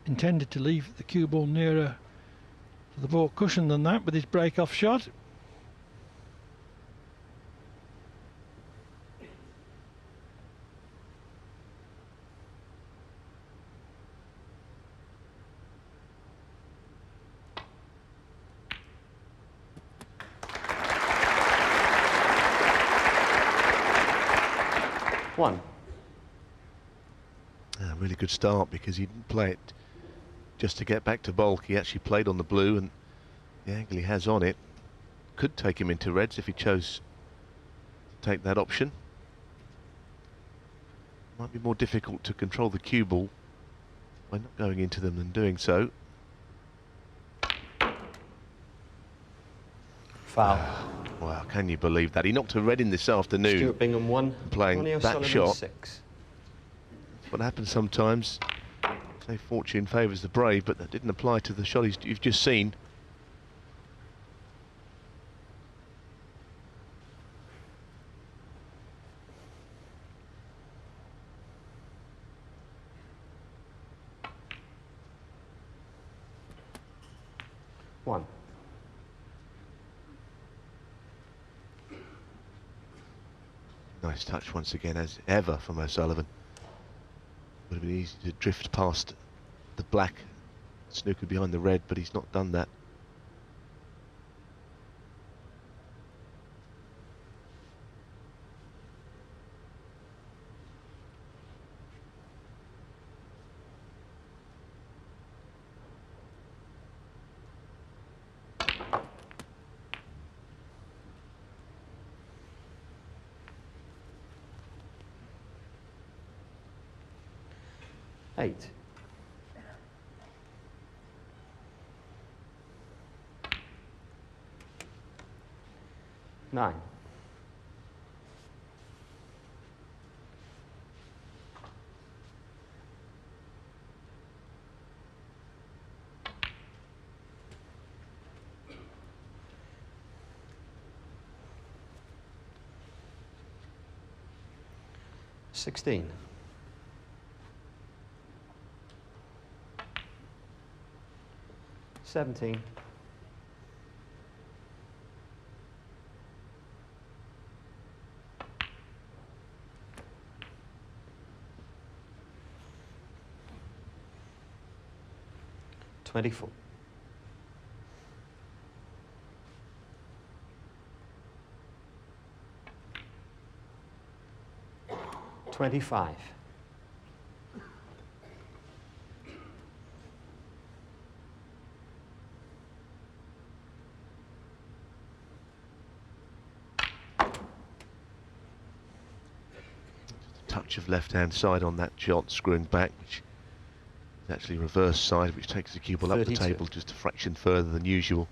intended to leave the cue ball nearer to the ball cushion than that with his break-off shot. One. A really good start because he didn't play it just to get back to bulk. He actually played on the blue, and the angle he has on it could take him into reds if he chose to take that option. Might be more difficult to control the cue ball by not going into them than doing so. Foul. Wow, can you believe that? He knocked a red in this afternoon. Stuart Bingham 1, playing Ronnie that shot. 6. What happens sometimes, say fortune favours the brave, but that didn't apply to the shot you've just seen. One. Nice touch once again, as ever, from O'Sullivan. Would have been easy to drift past the black snooker behind the red, but he's not done that. Eight. Nine. Sixteen. 17. 24. 25. 'Touch of left-hand side on that shot, screwing back, which is actually reverse side, which takes the cue ball up the 32. table just a fraction further than usual.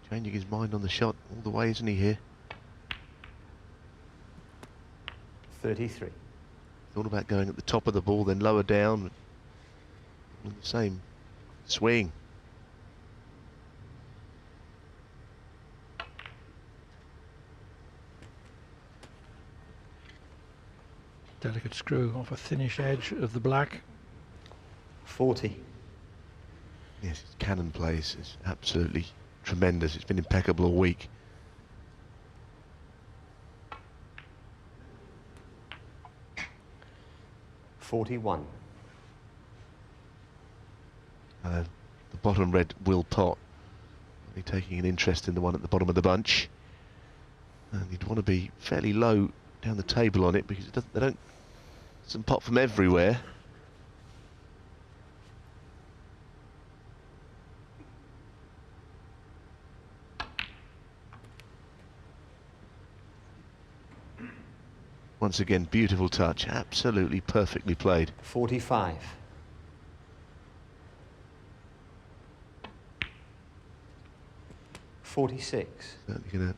Changing his mind on the shot all the way, isn't he, here? 33. Thought about going at the top of the ball, then lower down. All the same swing. Delicate screw off a thinnish edge of the black. 40. Yes, his cannon plays is absolutely tremendous. It's been impeccable all week. $41. The bottom red will pot. Really taking an interest in the one at the bottom of the bunch. And you'd want to be fairly low down the table on it because they don't pot from everywhere. Once again, beautiful touch, absolutely perfectly played. 45. 46. Certainly going to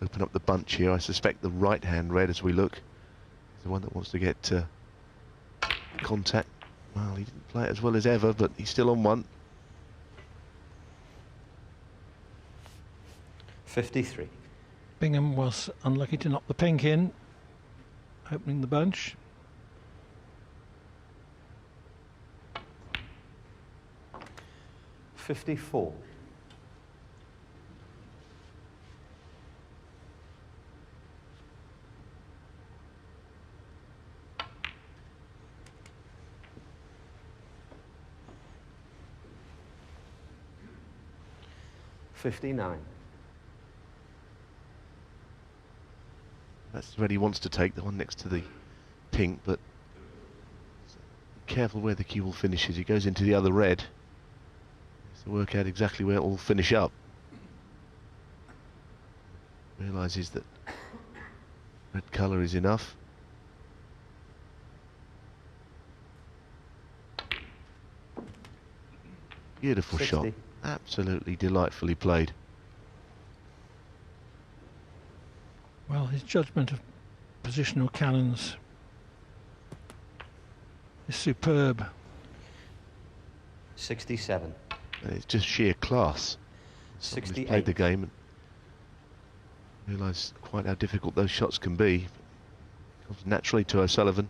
open up the bunch here. I suspect the right-hand red as we look is the one that wants to get contact. Well, he didn't play it as well as ever, but he's still on one. 53. Bingham was unlucky to knock the pink in, opening the bunch. 54. $59. That's the red he wants to take, the one next to the pink, but be careful where the cue ball finishes. He goes into the other red. He has to work out exactly where it will finish up. Realises that red colour is enough. Beautiful 60. shot. Absolutely delightfully played. Well, his judgment of positional cannons is superb. 67. And it's just sheer class. Someone who's 68. played the game and realised quite how difficult those shots can be. Comes naturally to O'Sullivan.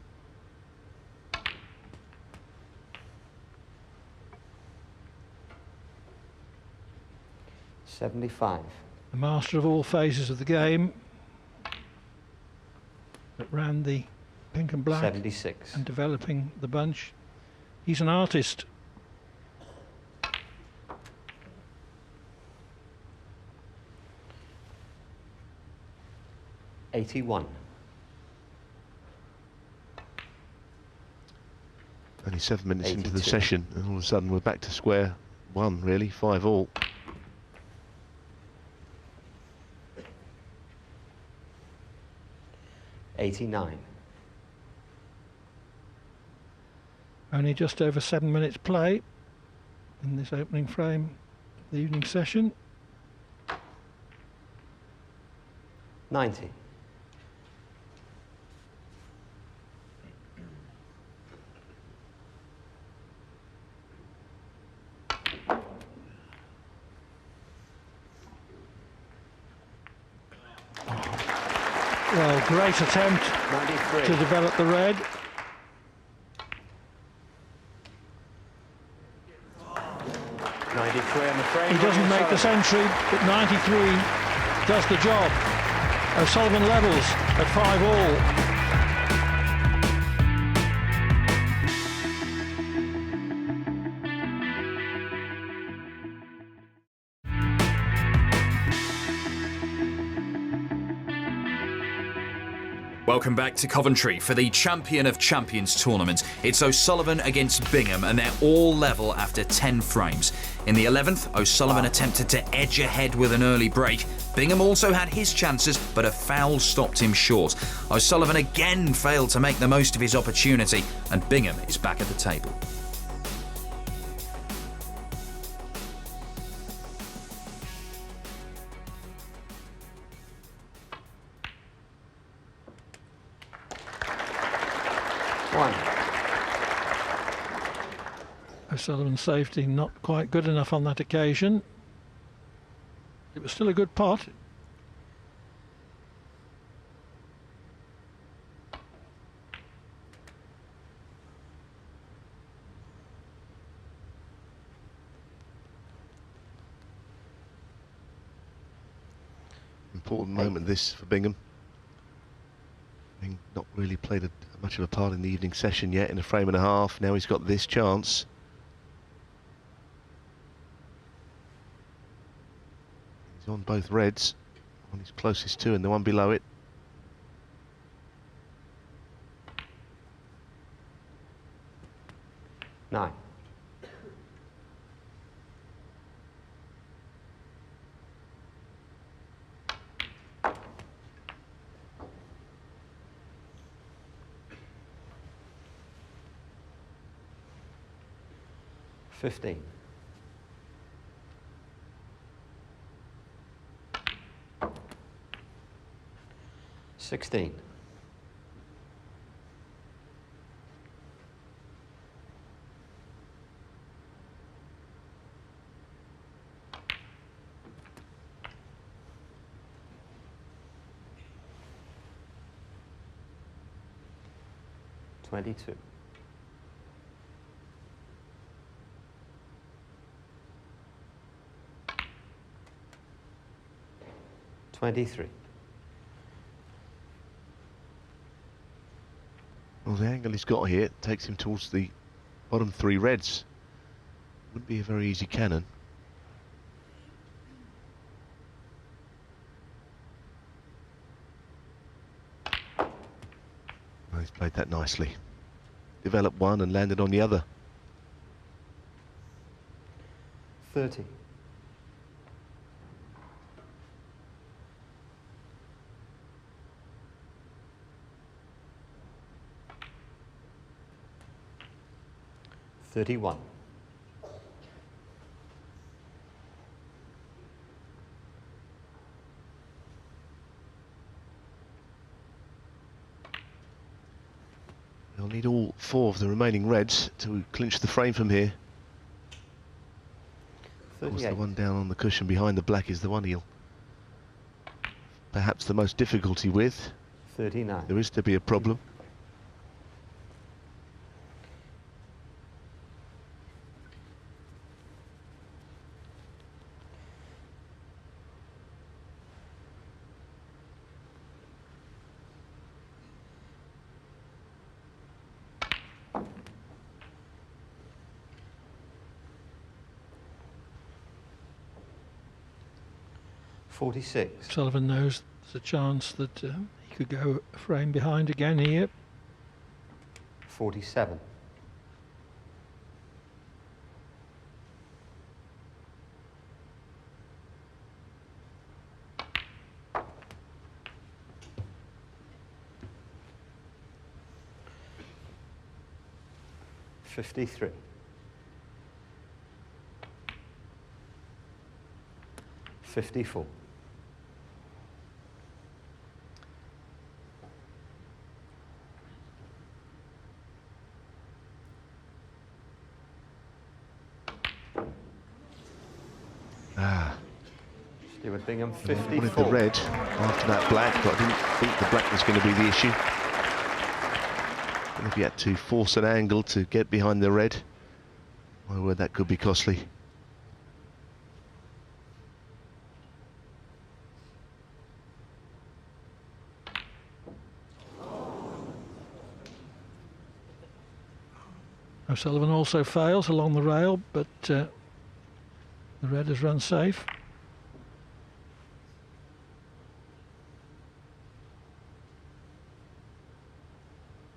$75. The master of all phases of the game that ran the pink and black 76. and developing the bunch. He's an artist. $81. Only 7 minutes into the 82. session, and all of a sudden we're back to square one, really, 5 all. $89. Only just over 7 minutes play in this opening frame of the evening session. 90. Well, great attempt 93. to develop the red. $93 on the frame. He doesn't make the century, but 93 does the job. O'Sullivan levels at 5 all. Welcome back to Coventry for the Champion of Champions tournament. It's O'Sullivan against Bingham, and they're all level after 10 frames. In the 11th, O'Sullivan attempted to edge ahead with an early break. Bingham also had his chances, but a foul stopped him short. O'Sullivan again failed to make the most of his opportunity, and Bingham is back at the table. O'Sullivan's safety not quite good enough on that occasion. It was still a good pot. Important moment this for Bingham. Having not really played much of a part in the evening session yet, in a frame and a half. Now he's got this chance. He's on both reds, one he's closest to and the one below it. $9. $15. 16. $22. 23. Well, the angle he's got here takes him towards the bottom three reds. Wouldn't be a very easy cannon. Well, he's played that nicely. Developed one and landed on the other. 30. $31. He'll need all four of the remaining reds to clinch the frame from here. Of course, the 38. one down on the cushion behind the black is the one he'll perhaps the most difficulty with. 39. There is to be a problem. $46. Sullivan knows there's a chance that he could go a frame behind again here. 47. $53. 54. Stuart Bingham, I wanted 54. the red after that black, but I didn't think the black was going to be the issue. And if you had to force an angle to get behind the red, my word, that could be costly. O'Sullivan also fails along the rail, but the red has run safe.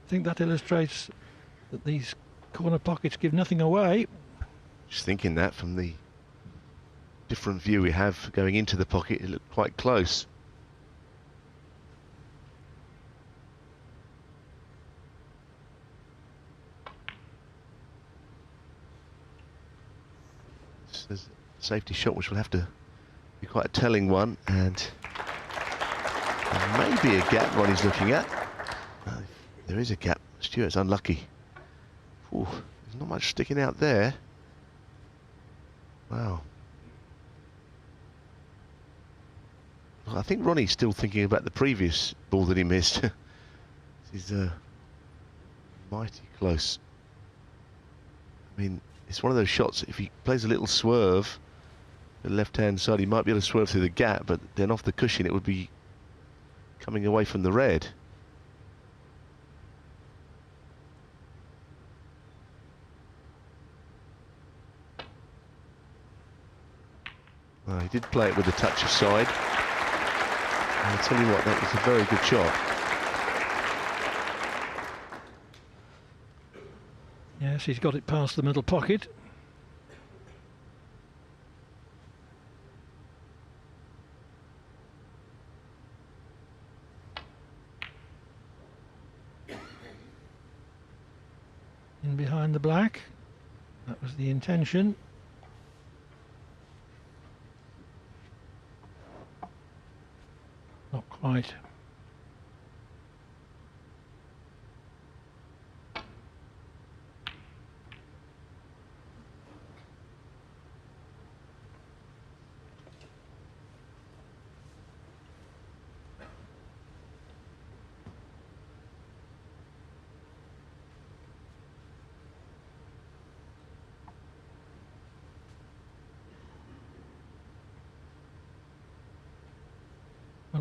I think that illustrates that these corner pockets give nothing away. Just thinking that from the different view we have going into the pocket, it looked quite close. There's a safety shot which will have to be quite a telling one, and there may be a gap Ronnie's looking at. There is a gap. Stuart's unlucky. Ooh, there's not much sticking out there. Wow. Well, I think Ronnie's still thinking about the previous ball that he missed. He's mighty close. I mean, it's one of those shots, if he plays a little swerve, the left-hand side, he might be able to swerve through the gap, but then off the cushion it would be coming away from the red. Well, he did play it with a touch of side. I'll tell you what, that was a very good shot. Yes, he's got it past the middle pocket. In behind the black. That was the intention. Not quite.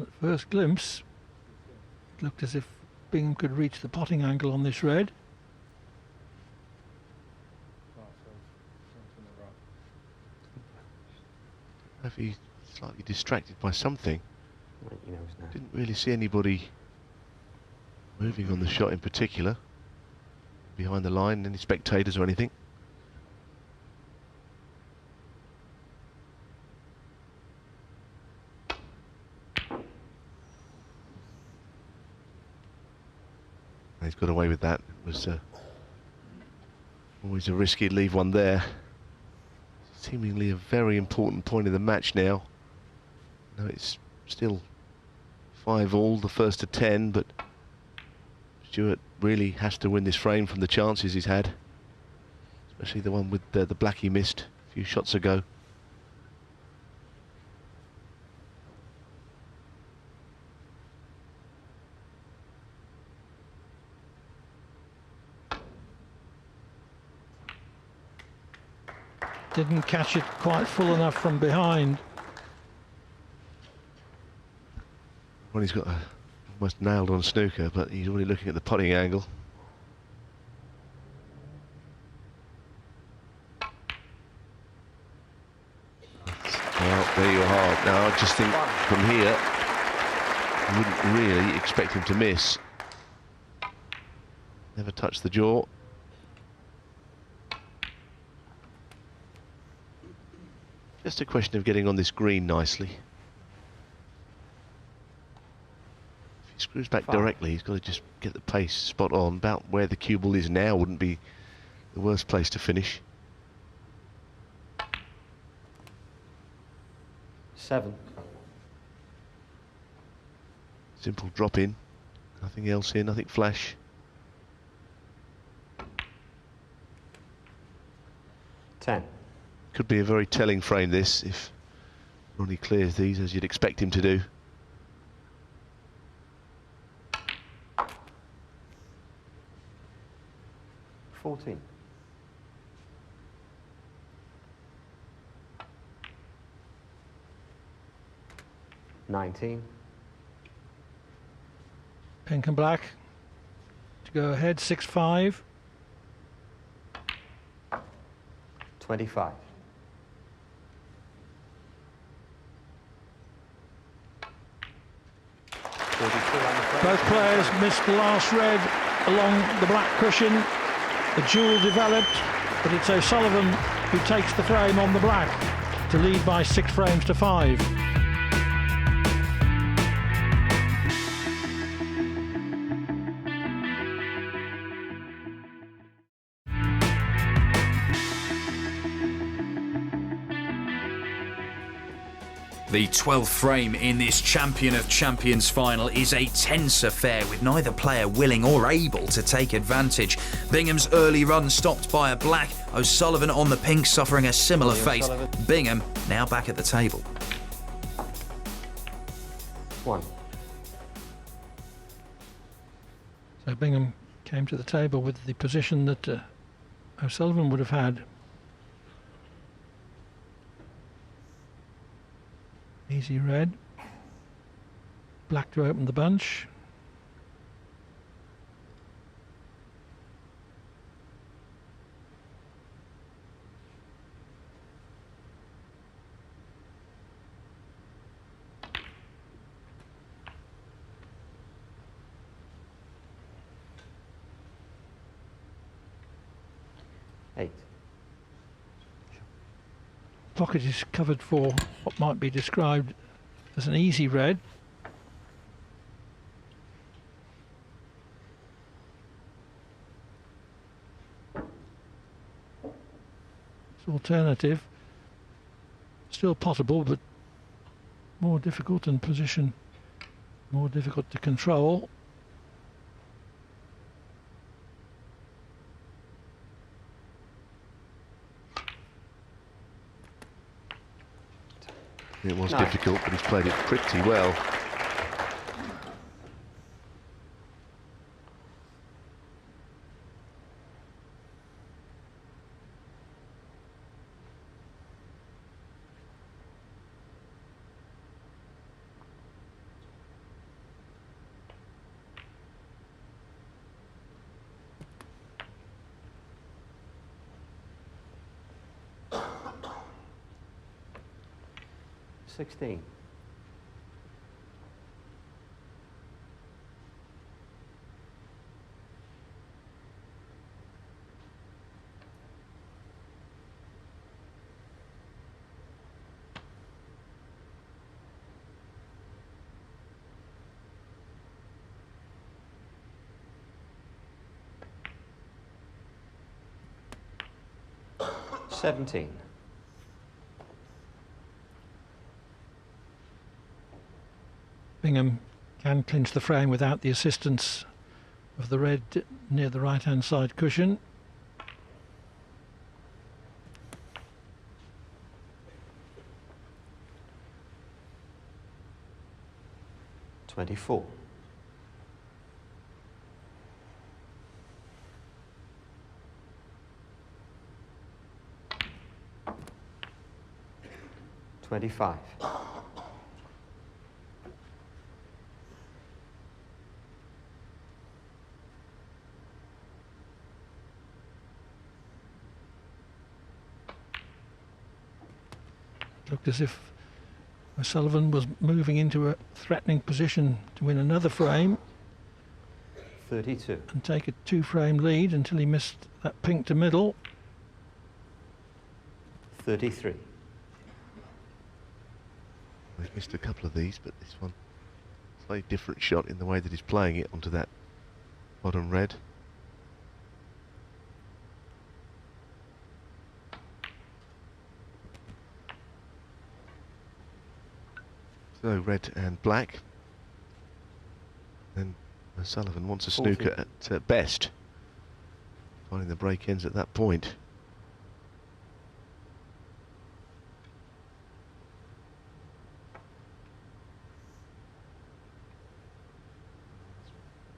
Well, at first glimpse, it looked as if Bingham could reach the potting angle on this red. If he's slightly distracted by something. He knows now. Didn't really see anybody moving on the shot in particular. Behind the line, any spectators or anything. He's got away with that. It was always a risk he'd leave one there. Seemingly a very important point of the match now. No, it's still 5-all, the first to 10, but Stuart really has to win this frame from the chances he's had, especially the one with the black he missed a few shots ago. Didn't catch it quite full enough from behind. Well, he's got almost nailed on Snooker, but he's already looking at the potting angle. Well, there you are. Now, I just think from here, you wouldn't really expect him to miss. Never touched the jaw. Just a question of getting on this green nicely. If he screws back directly, he's got to just get the pace spot on. About where the cue ball is now wouldn't be the worst place to finish. 7. Simple drop in. Nothing else here, nothing flash. 10. Could be a very telling frame, this, if Ronnie clears these as you'd expect him to do. $14. 19. Pink and black to go ahead, 6-5. 25. Both players missed the last red along the black cushion. The duel developed, but it's O'Sullivan who takes the frame on the black to lead by 6 frames to 5. The 12th frame in this Champion of Champions final is a tense affair, with neither player willing or able to take advantage. Bingham's early run stopped by a black. O'Sullivan on the pink suffering a similar fate. Bingham now back at the table. 1. So Bingham came to the table with the position that O'Sullivan would have had. Easy red. Black to open the bunch. Pocket is covered for what might be described as an easy red. It's alternative. Still potable, but more difficult in position, more difficult to control. It was difficult, but he's played it pretty well. 16. $17. Bingham can clinch the frame without the assistance of the red near the right hand side cushion. $24. $25. Looked as if O'Sullivan was moving into a threatening position to win another frame 32. and take a 2-frame lead until he missed that pink to middle. 33. He's missed a couple of these, but this one, slightly different shot in the way that he's playing it onto that bottom red. So red and black. And O'Sullivan wants a 40. snooker at best. Finding the break ends at that point.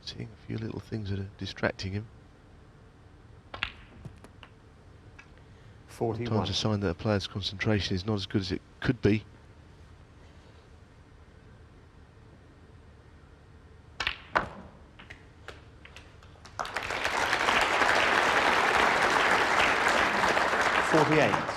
Seeing a few little things that are distracting him. 41. Sometimes a sign that a player's concentration is not as good as it could be. $48.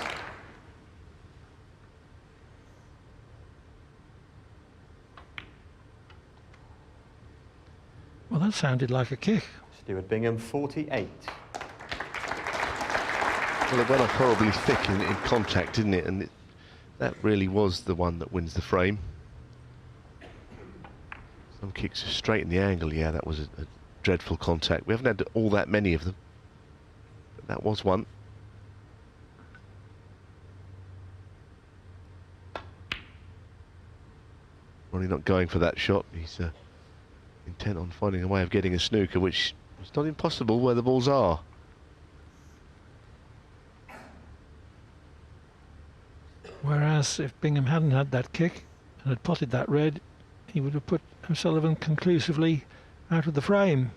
Well, that sounded like a kick. Stuart Bingham, 48. Well, it went up horribly thick in contact, didn't it? And that really was the one that wins the frame. Some kicks straight in the angle. Yeah, that was a dreadful contact. We haven't had all that many of them, but that was one. Ronnie not going for that shot. He's intent on finding a way of getting a snooker, which is not impossible where the balls are. Whereas if Bingham hadn't had that kick and had potted that red, he would have put O'Sullivan conclusively out of the frame.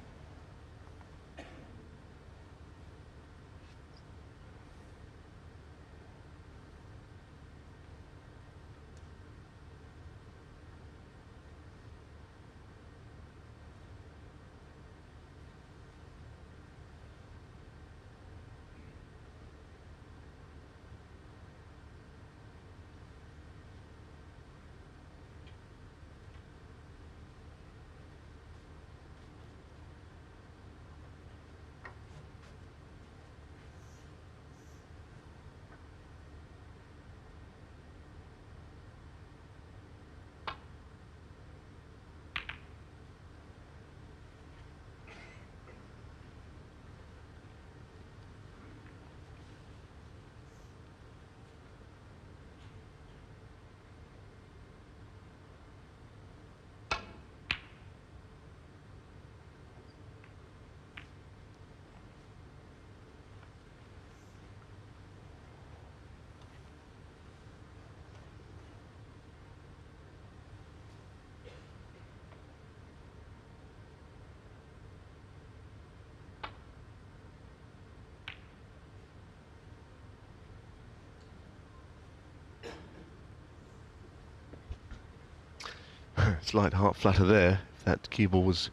Slight heart flutter there, if that cue ball was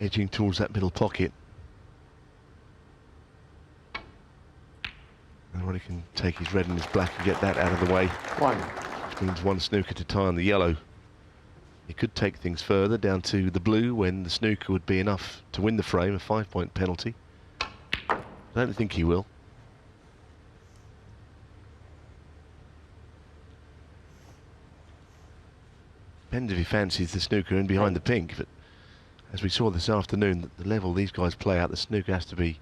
edging towards that middle pocket. And Ronnie can take his red and his black and get that out of the way. 1. which means one snooker to tie on the yellow. He could take things further down to the blue when the snooker would be enough to win the frame, a 5-point penalty. I don't think he will. Depends if he fancies the snooker in behind the pink, but as we saw this afternoon, the level these guys play out, the snooker has to be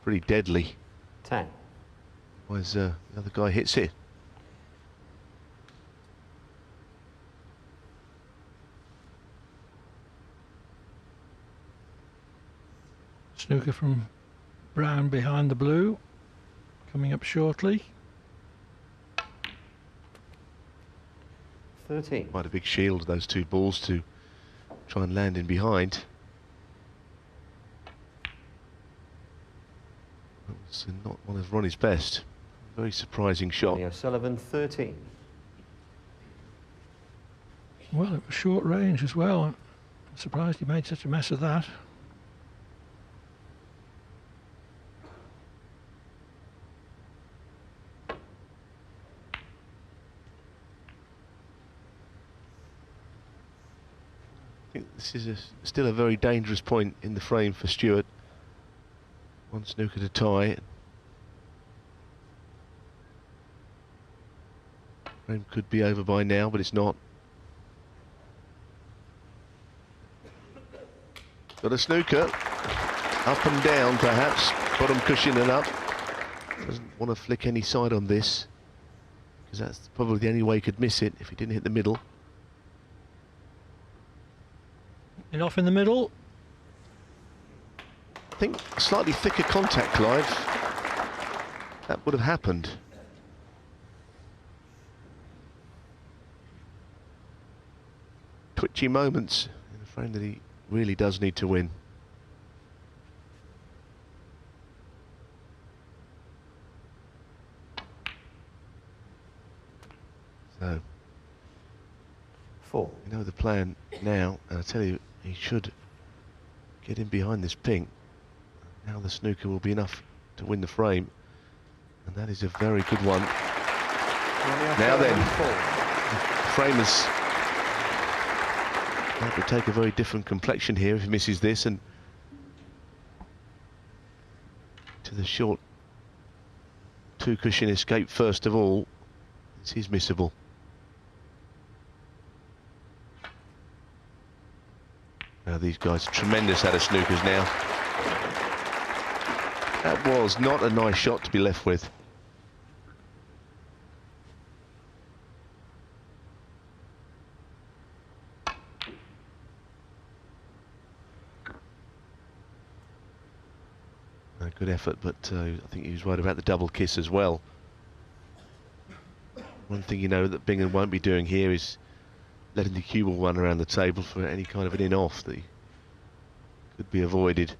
pretty deadly. 10. Otherwise, the other guy hits it. Snooker from brown behind the blue, coming up shortly. 13. Quite a big shield, those two balls, to try and land in behind. It's not one of Ronnie's best. Very surprising shot. Ronnie O'Sullivan, 13. Well, it was short range as well. I'm surprised he made such a mess of that. I think this is still a very dangerous point in the frame for Stuart. One snooker to tie. Frame could be over by now, but it's not. Got a snooker. Up and down, perhaps. Bottom cushion and up. Doesn't want to flick any side on this, because that's probably the only way he could miss it if he didn't hit the middle. And off in the middle. I think slightly thicker contact, Clive. That would have happened. Twitchy moments in a frame that he really does need to win. So, 4. you know the plan now, and I tell you, he should get in behind this pink. Now the snooker will be enough to win the frame, and that is a very good one. Now then, the frame is going to take a very different complexion here if he misses this, and to the short two cushion escape first of all. This is missable. Now these guys are tremendous at snookers now. That was not a nice shot to be left with. A good effort, but I think he was right about the double kiss as well. One thing you know that Bingham won't be doing here is letting the cue ball run around the table for any kind of an in-off that could be avoided.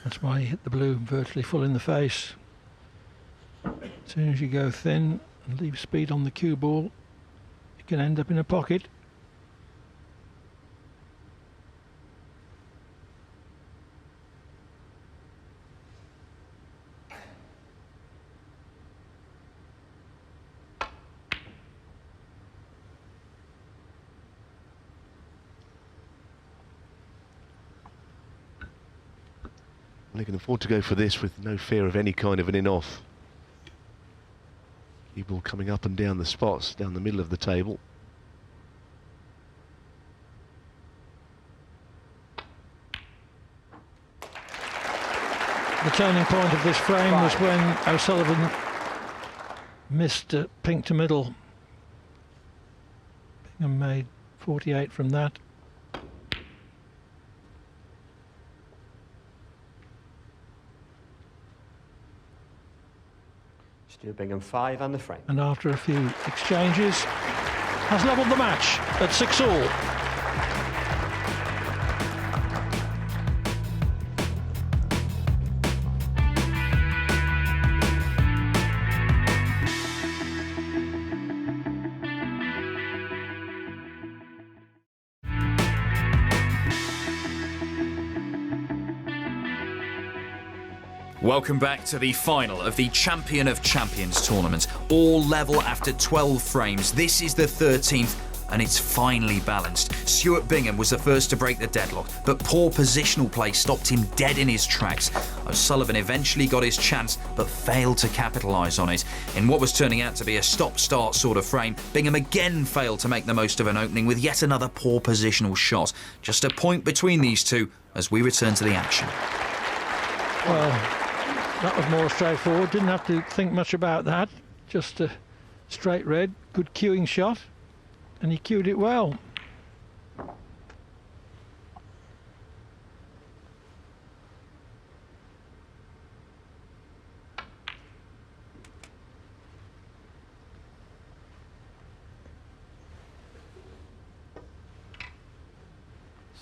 That's why you hit the blue virtually full in the face. As soon as you go thin and leave speed on the cue ball, you can end up in a pocket. They can afford to go for this with no fear of any kind of an in-off. Cue ball coming up and down the spots, down the middle of the table. The turning point of this frame was when O'Sullivan missed pink to middle. Bingham made 48 from that. Stuart Bingham, 5 and the frame. And after a few exchanges, has levelled the match at 6-all. Welcome back to the final of the Champion of Champions tournament. All level after 12 frames. This is the 13th. And it's finally balanced. Stuart Bingham was the first to break the deadlock, but poor positional play stopped him dead in his tracks. O'Sullivan eventually got his chance, but failed to capitalise on it. In what was turning out to be a stop-start sort of frame, Bingham again failed to make the most of an opening with yet another poor positional shot. Just a point between these two as we return to the action. Well, that was more straightforward. Didn't have to think much about that. Just a straight red, good cueing shot. And he cued it well.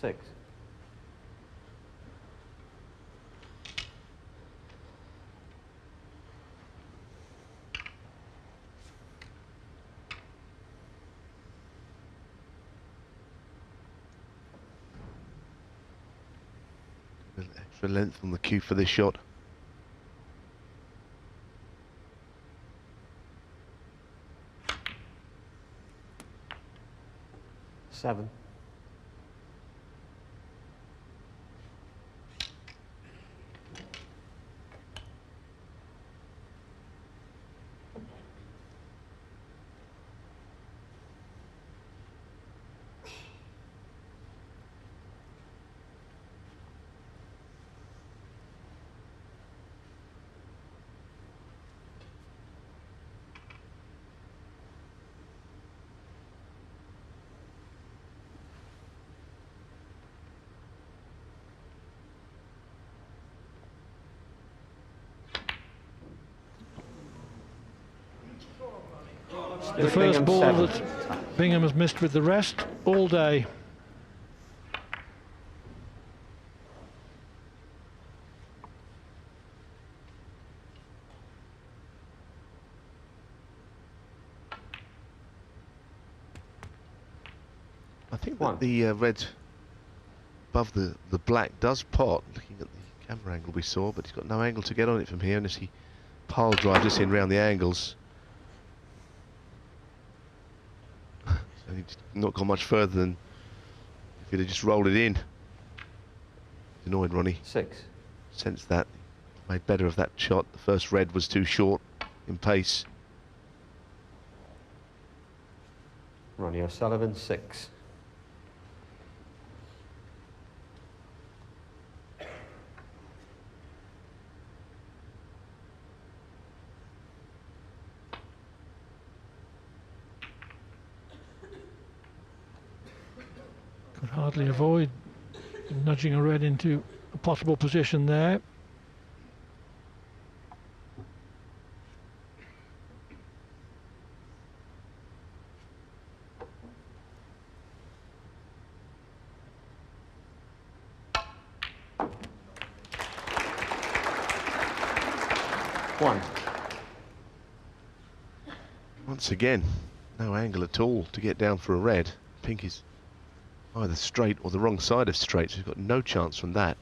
Six. Extra length on the cue for this shot. Seven. The first ball that Bingham has missed with the rest all day. I think that the red above the black does pot, looking at the camera angle we saw, but he's got no angle to get on it from here unless he pile drives us in round the angles. So he's not gone much further than if he'd have just rolled it in. He's annoyed Ronnie. Six. Sensed that. Made better of that shot. The first red was too short in pace. Ronnie O'Sullivan, 6. Could hardly avoid nudging a red into a possible position there. One. Once again, no angle at all to get down for a red. Pink is either straight or the wrong side of straight, so he's got no chance from that.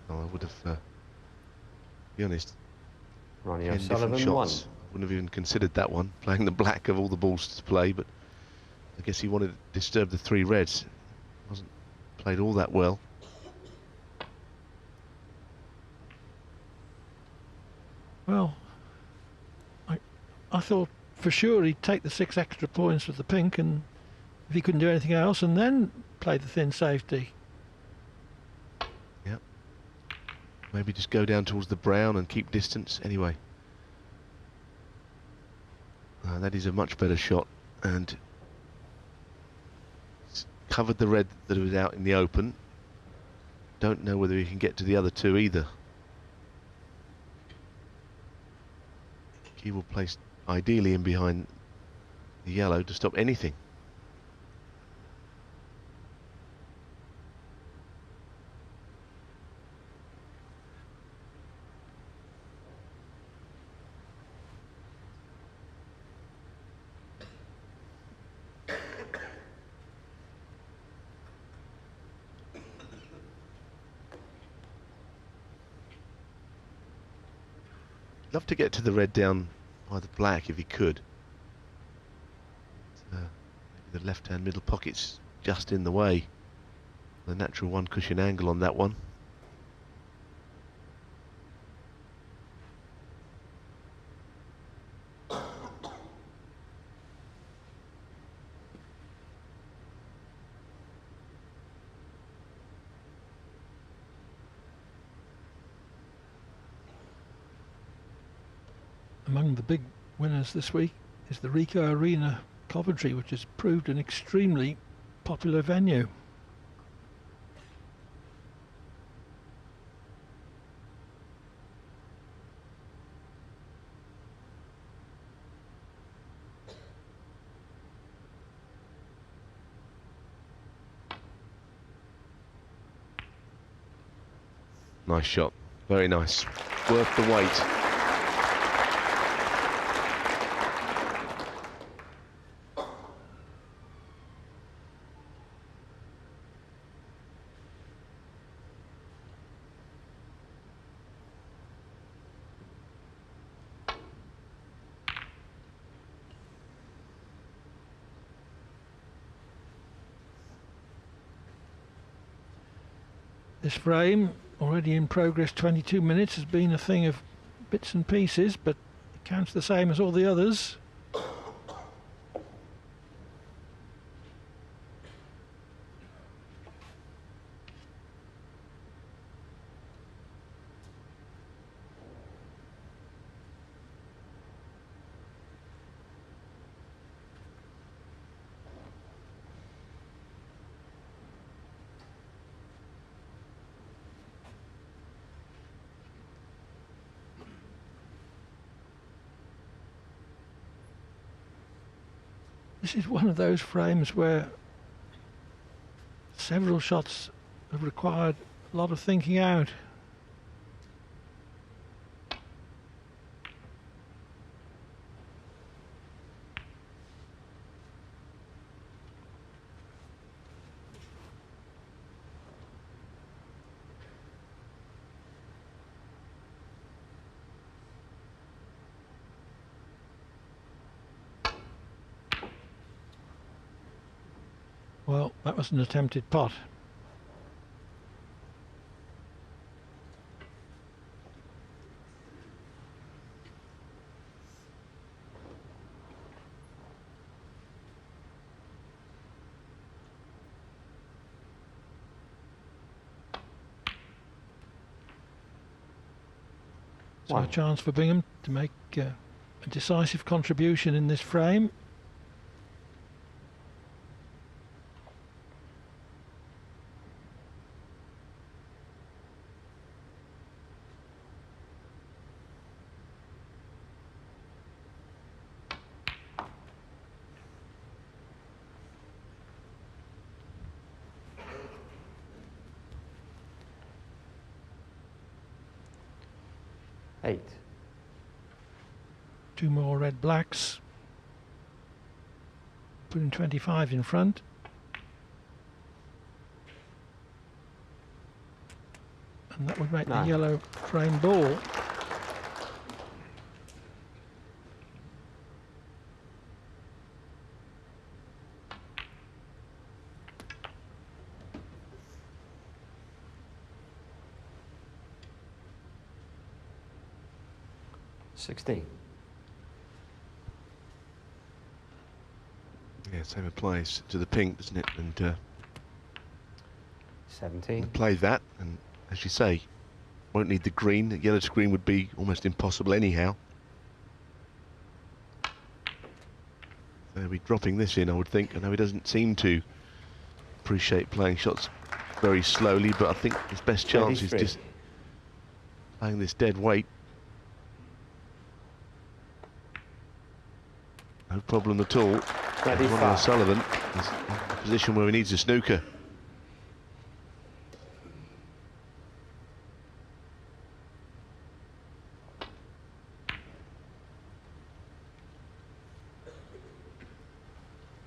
Oh, I would have, to be honest, Ronnie 10 different O'Sullivan, 1. shots. Wouldn't have even considered that one, playing the black of all the balls to play, but I guess he wanted to disturb the 3 reds. Wasn't played all that well. Well, I thought for sure he'd take the 6 extra points with the pink, and if he couldn't do anything else, and then play the thin safety. Yep. Maybe just go down towards the brown and keep distance. Anyway, that is a much better shot, and it's covered the red that was out in the open. Don't know whether he can get to the other 2 either. He will place ideally in behind the yellow to stop anything. love to get to the red down by the black if he could. Maybe the left-hand middle pocket's just in the way. The natural one cushion angle on that one. Among the big winners this week is the Ricoh Arena, Coventry, which has proved an extremely popular venue. Nice shot, very nice, worth the wait. This frame, already in progress 22 minutes, has been a thing of bits and pieces, but it counts the same as all the others. This is one of those frames where several shots have required a lot of thinking out. Well, that was an attempted pot. So a chance for Bingham to make a decisive contribution in this frame. Eight. Two more red blacks, putting 25 in front. And that would make the yellow frame ball. 16. Yeah, same applies to the pink, doesn't it? And 17. play that, and as you say, won't need the green. The yellow to green would be almost impossible anyhow. They'll be dropping this in, I would think. I know he doesn't seem to appreciate playing shots very slowly, but I think his best chance is just playing this dead weight. No problem at all. Ronnie O'Sullivan is in a position where he needs a snooker.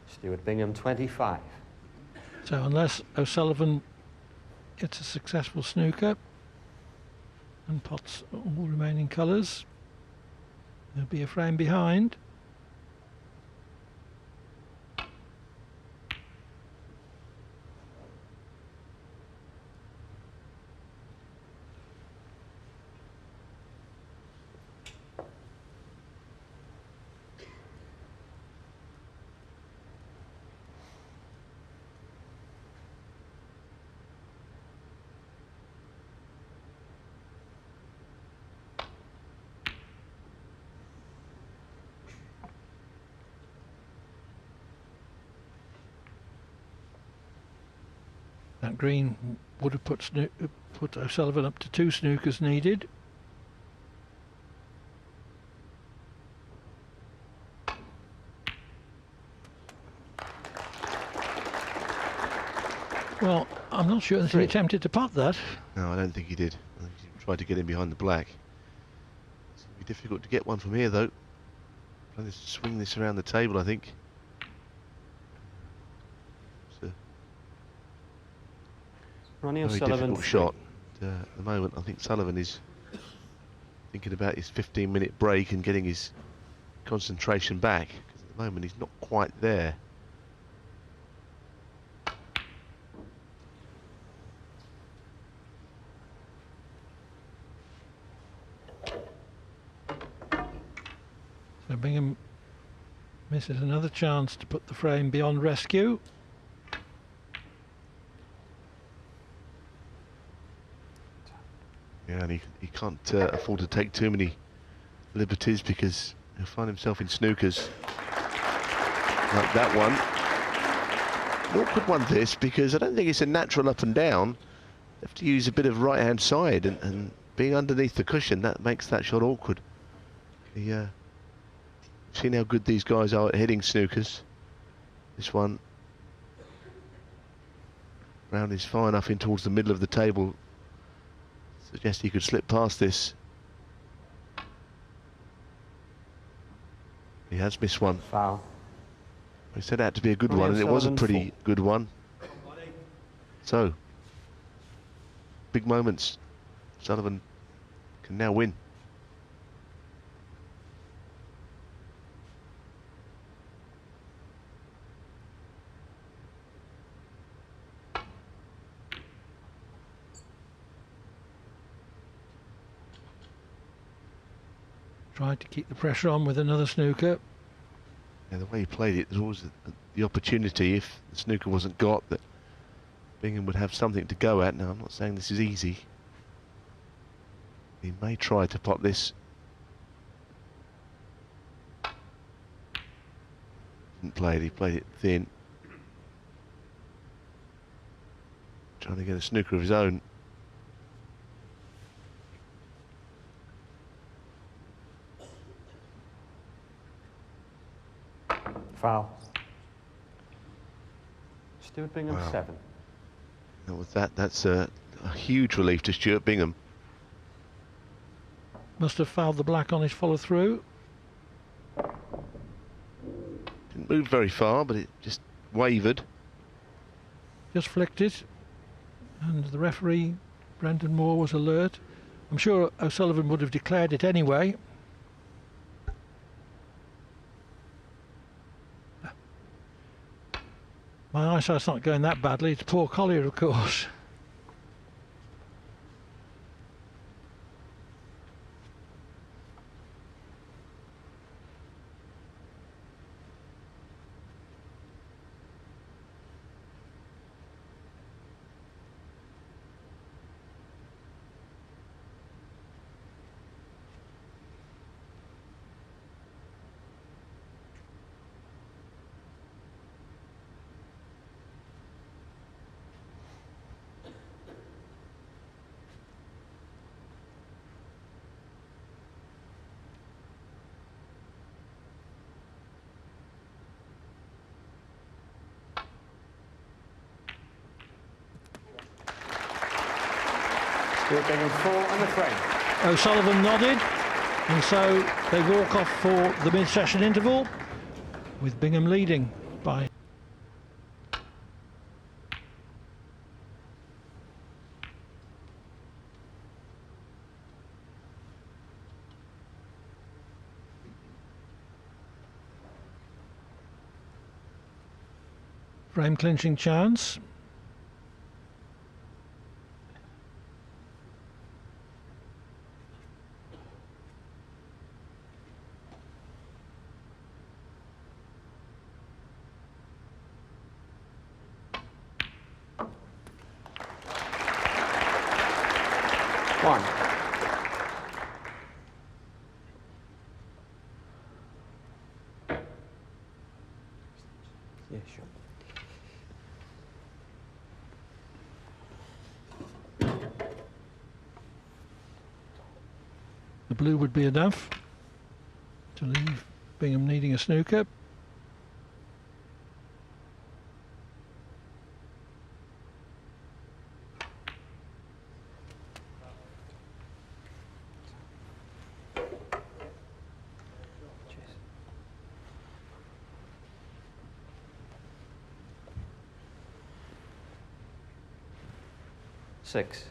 Stuart Bingham, 25. So unless O'Sullivan gets a successful snooker and pots all remaining colours, There'll be a frame behind. That green would have put O'Sullivan up to 2 snookers needed. Well, I'm not sure that he attempted to pot that. No, I don't think he did. I think he tried to get in behind the black. It's going to be difficult to get one from here, though. Trying to swing this around the table, I think. It's a Ronnie very O'Sullivan. difficult shot. At the moment, I think Sullivan is thinking about his 15-minute break and getting his concentration back. Because at the moment, he's not quite there. So Bingham misses another chance to put the frame beyond rescue. Yeah, and he can't afford to take too many liberties because he'll find himself in snookers like that one. An awkward one this, because I don't think it's a natural up and down. You have to use a bit of right-hand side, and being underneath the cushion, that makes that shot awkward. We've seen how good these guys are at hitting snookers. This one, round is far enough in towards the middle of the table. Suggest he could slip past this. He has missed one. Foul. He set out to be a good Ronnie one, and it was a O'Sullivan, pretty good one. So, big moments. Sullivan can now win. Tried to keep the pressure on with another snooker. Yeah, the way he played it, there's always the opportunity, if the snooker wasn't got, that Bingham would have something to go at. Now, I'm not saying this is easy. He may try to pot this. Didn't play it, he played it thin. Trying to get a snooker of his own. Foul. Stuart Bingham, Wow. 7. And with that, that's a huge relief to Stuart Bingham. Must have fouled the black on his follow through. Didn't move very far, but it just wavered. Just flicked it. And the referee, Brendan Moore, was alert. I'm sure O'Sullivan would have declared it anyway. My eyesight's not going that badly. It's poor Collier, of course. Stuart Bingham, 4 and the frame. O'Sullivan nodded, and so they walk off for the mid-session interval, with Bingham leading by frame clinching chance. One. Yeah, sure. The blue would be enough to leave Bingham needing a snooker. Six.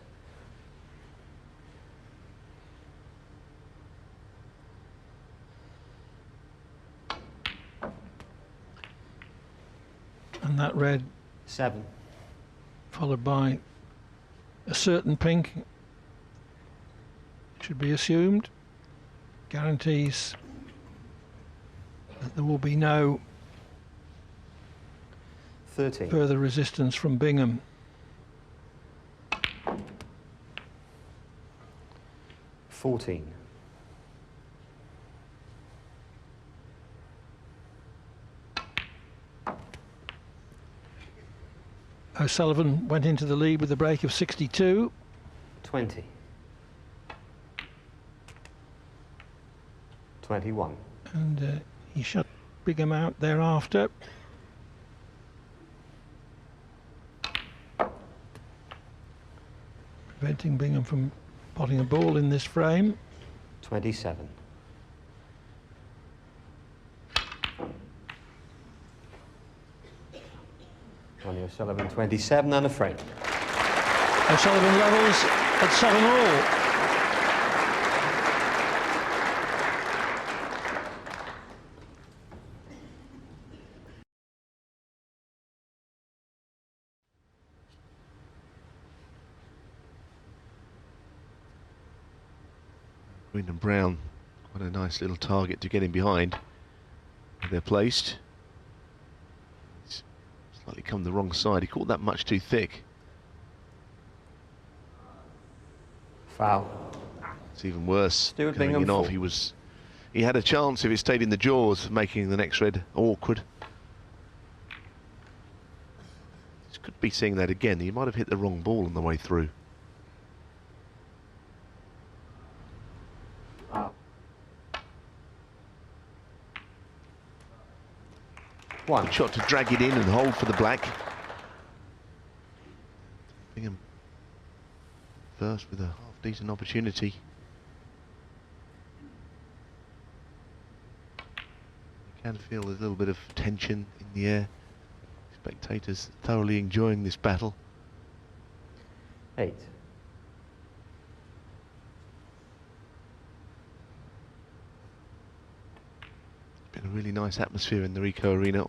And that red, Seven. followed by a certain pink, should be assumed, guarantees that there will be no 13. further resistance from Bingham. 14. O'Sullivan went into the lead with a break of 62. 20. 21. And he shut Bingham out thereafter. Preventing Bingham from potting a ball in this frame. 27. Ronnie O'Sullivan, 27 and a frame. O'Sullivan levels at 7-all. Green and brown, quite a nice little target to get in behind. They're placed. He's slightly come the wrong side. He caught that much too thick. Foul. It's even worse. Stuart going Bingham in off. full. He had a chance if it stayed in the jaws, making the next red awkward. This could be seeing that again. He might have hit the wrong ball on the way through. One. Good shot to drag it in and hold for the black. Bingham first with a half-decent opportunity. You can feel a little bit of tension in the air. Spectators thoroughly enjoying this battle. 8. Been a really nice atmosphere in the Ricoh Arena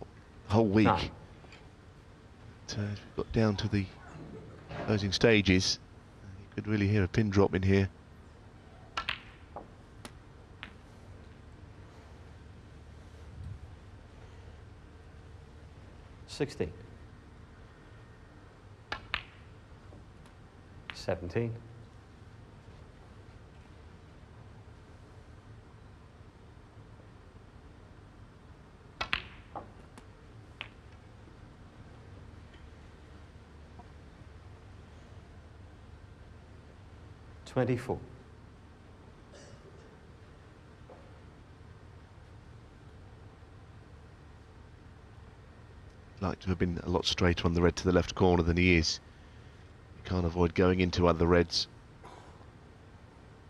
the whole week. 9. But, as we got down to the closing stages, you could really hear a pin drop in here. Sixteen. 17. 24. Like to have been a lot straighter on the red to the left corner than he is. You can't avoid going into other reds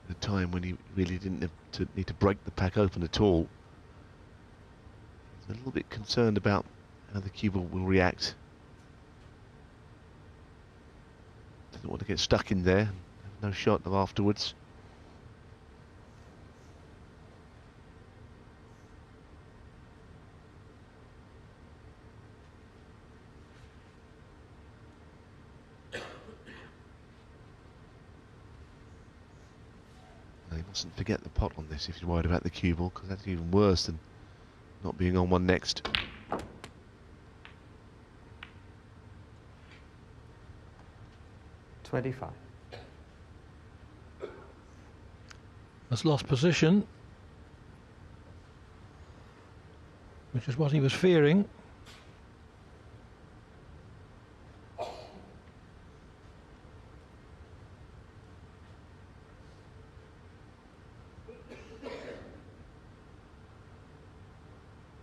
at a time when he really didn't need to break the pack open at all. He's a little bit concerned about how the cue ball will react. Doesn't want to get stuck in there. No shot of afterwards. Mustn't forget the pot on this if you're worried about the cue ball, because that's even worse than not being on one next. $25. Has lost position, which is what he was fearing.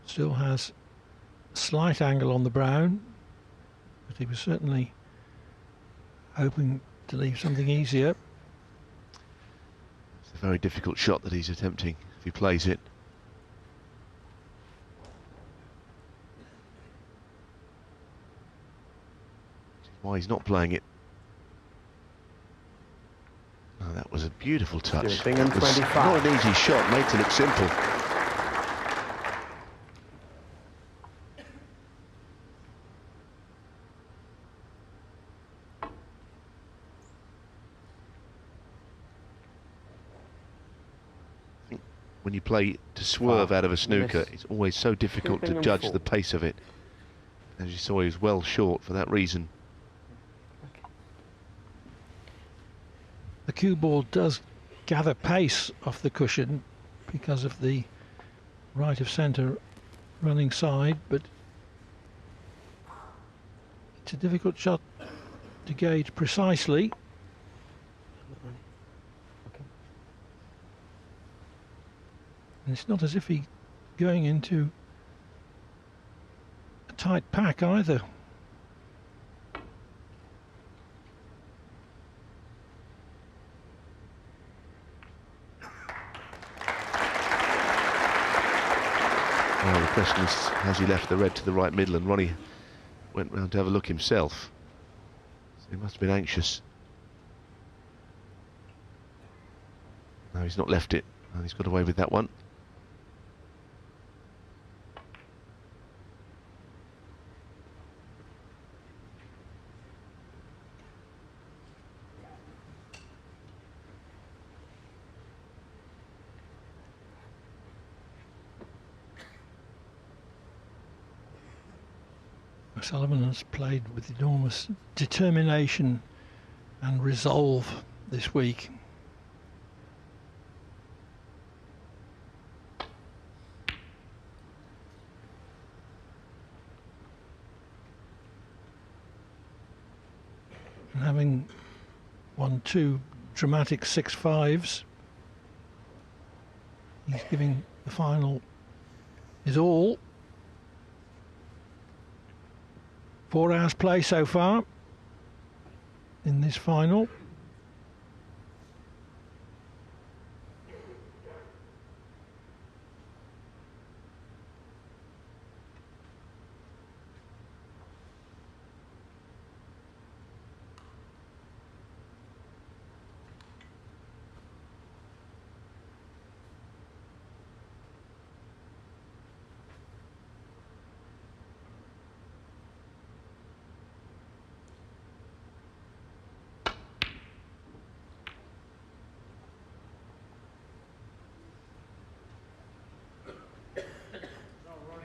Still has a slight angle on the brown, but he was certainly hoping to leave something easier. It's a very difficult shot that he's attempting if he plays it. Why he's not playing it. Oh, that was a beautiful touch. Stuart Bingham, It was 25. not an easy shot, made to look simple. When you play to swerve out of a snooker, it's always so difficult to judge the pace of it. As you saw, he was well short for that reason. The cue ball does gather pace off the cushion because of the right of centre running side, but it's a difficult shot to gauge precisely. And it's not as if he's going into a tight pack either. Well, the question is, has he left the red to the right middle? And Ronnie went round to have a look himself. So he must have been anxious. No, he's not left it. And he's got away with that one. Sullivan has played with enormous determination and resolve this week. And having won 2 dramatic 6-5s, he's giving the final his all. 4 hours play so far in this final.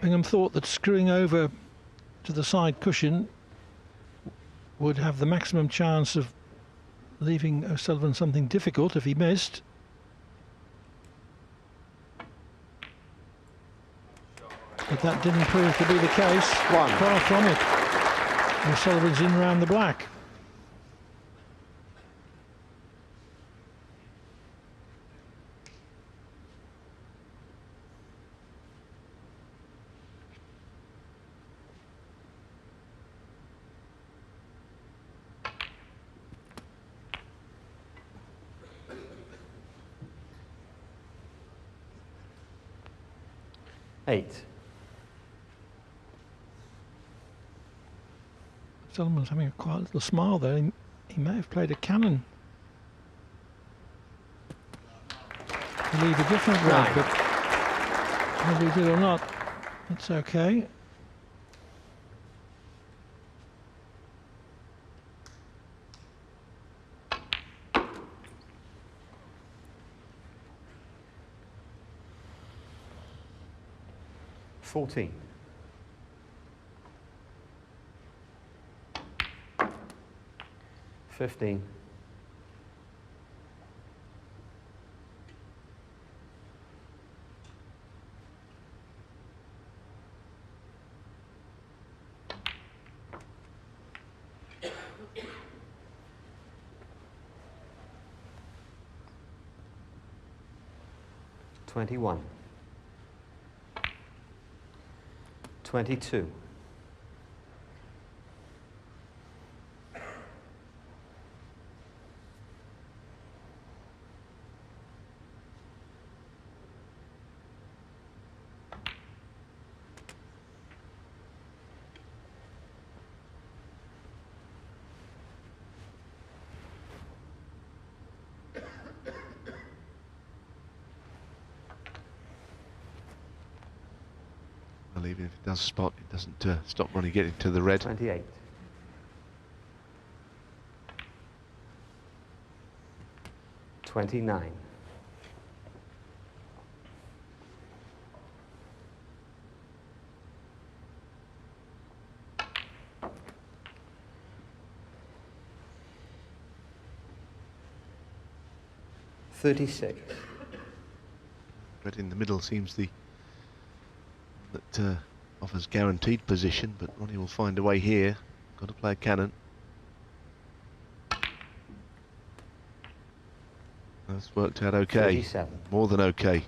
Bingham thought that screwing over to the side cushion would have the maximum chance of leaving O'Sullivan something difficult if he missed. But that didn't prove to be the case. Far from it. O'Sullivan's in round the black. $8. Sullivan's having a quiet little smile there. He may have played a cannon to leave a different red, but whether he did or not, it's okay. 14. $15. 21. 22. Even if it does spot, it doesn't stop Ronnie getting to the red. 28. 29. 36. Red in the middle seems the that offers guaranteed position, but Ronnie will find a way here. Got to play a cannon. That's worked out okay. 37. More than okay.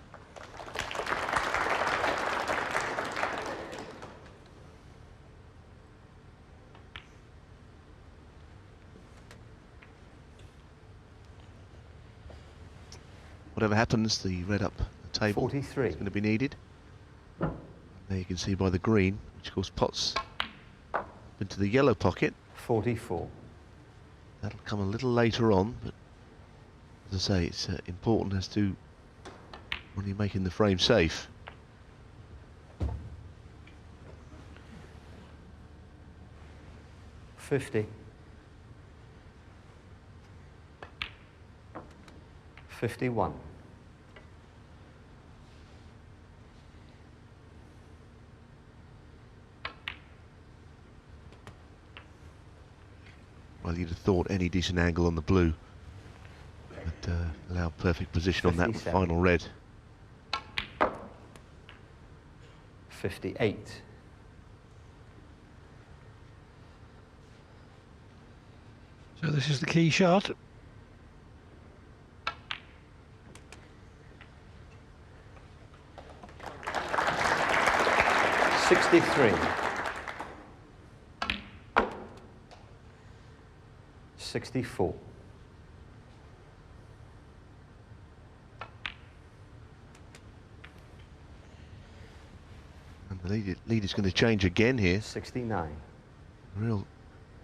Whatever happens, the red up the table 43. is going to be needed. There you can see by the green, which of course pots into the yellow pocket. 44. That'll come a little later on, but as I say, it's important as to when you're making the frame safe. $50. 51. Well, you'd have thought any decent angle on the blue would allow perfect position on that 57. final red. 58. So this is the key shot. $63. 64. And the lead is going to change again here. 69. Real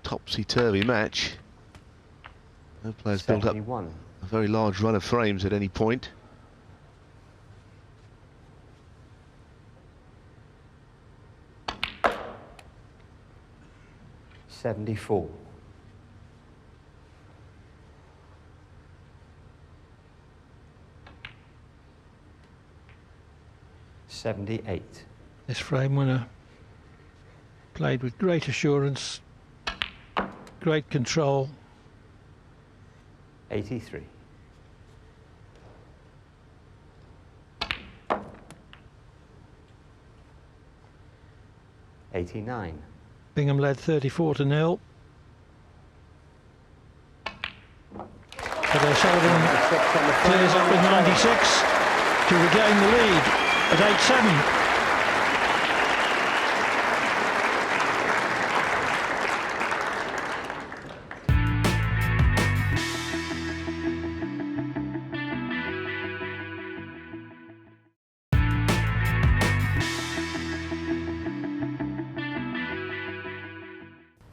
topsy-turvy match. No player's built up 71. a very large run of frames at any point. $74. 78. This frame winner played with great assurance, great control. 83. $89. Bingham led 34-0. But O'Sullivan clears up with 96 to regain the lead at 8-7.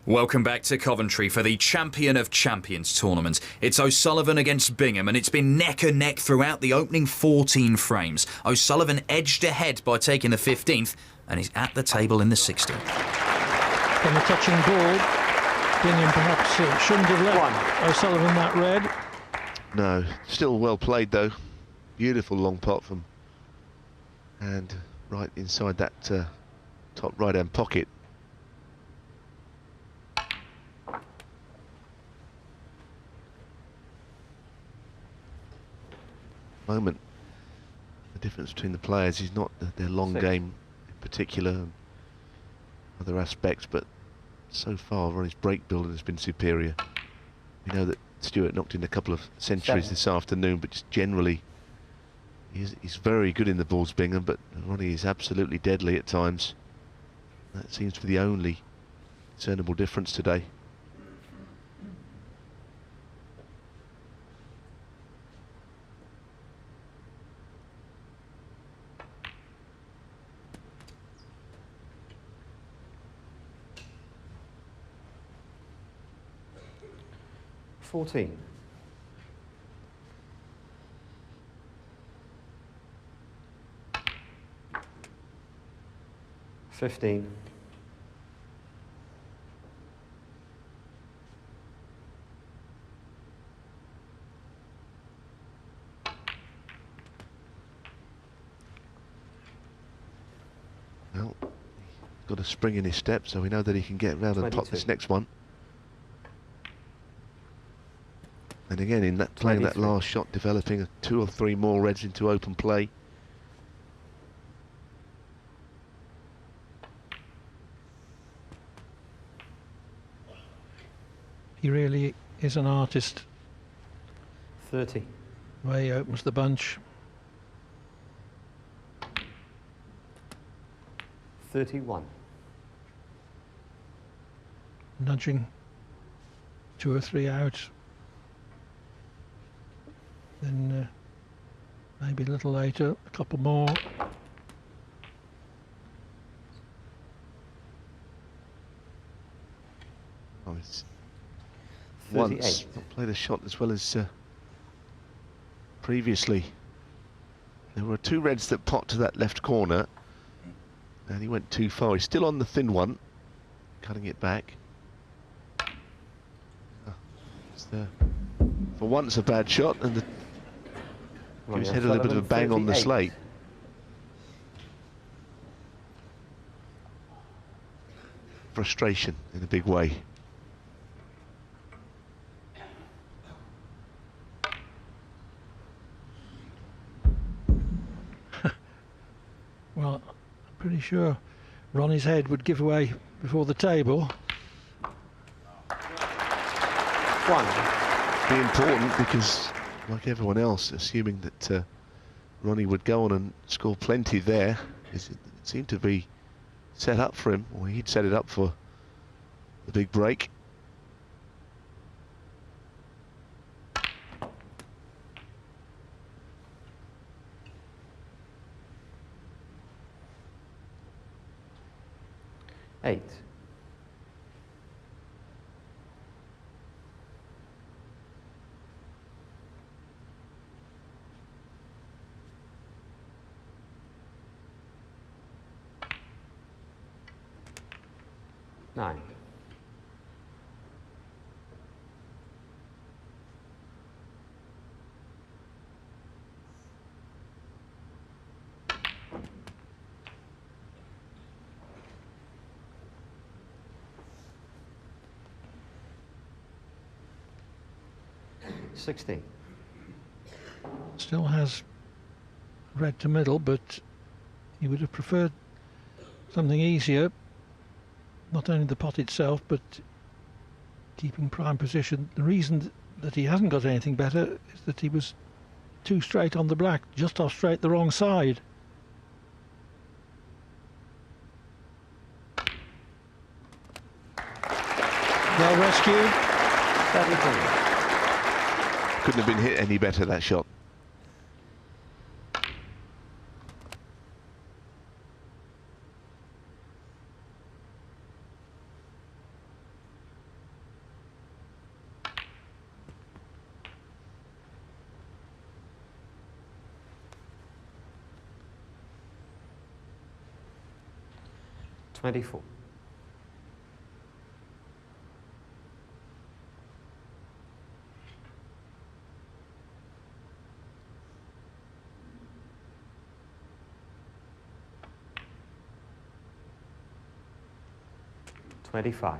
Welcome back to Coventry for the Champion of Champions tournament. It's O'Sullivan against Bingham, and it's been neck and neck throughout the opening 14 frames. O'Sullivan edged ahead by taking the 15th, and is at the table in the 16th. From the touching ball, Bingham perhaps shouldn't have let O'Sullivan that red. No, still well played though. Beautiful long pot from, and right inside that top right-hand pocket. Moment, the difference between the players is not their long game in particular and other aspects, but so far Ronnie's break building has been superior. We know that Stuart knocked in a couple of centuries this afternoon, but just generally he's very good in the balls, Bingham, but Ronnie is absolutely deadly at times. That seems to be the only discernible difference today. $14. 15. Well, he's got a spring in his step, so we know that he can get round and pot this next one. And again, in that playing that last shot, developing 2 or 3 more reds into open play. He really is an artist. 30. The way he opens the bunch. 31. Nudging 2 or 3 out. Then maybe a little later, a couple more. Oh, it's once not played a shot as well as previously. There were 2 reds that pot to that left corner, and he went too far. He's still on the thin one, cutting it back. It's for once a bad shot, and gives his head a little bit of a bang on the slate. Frustration in a big way. Well, I'm pretty sure Ronnie's head would give away before the table. 1. Be important because, like everyone else, assuming that Ronnie would go on and score plenty there, it seemed to be set up for him, or he'd set it up for the big break. $8. 9. 16. Still has red to middle, but he would have preferred something easier. Not only the pot itself, but keeping prime position. The reason that he hasn't got anything better is that he was too straight on the black, just off straight the wrong side. Well rescued. 17. Couldn't have been hit any better, that shot. $24. 25.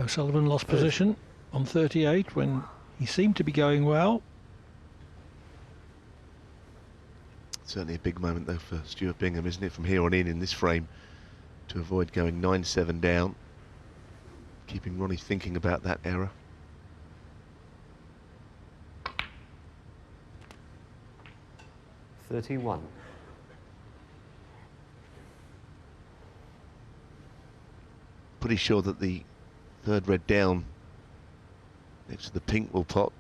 O'Sullivan lost position on 38 when he seemed to be going well. Certainly a big moment though for Stuart Bingham, isn't it, from here on in this frame, to avoid going 9-7 down, keeping Ronnie thinking about that error. $31. Pretty sure that the third red down next to the pink will pot.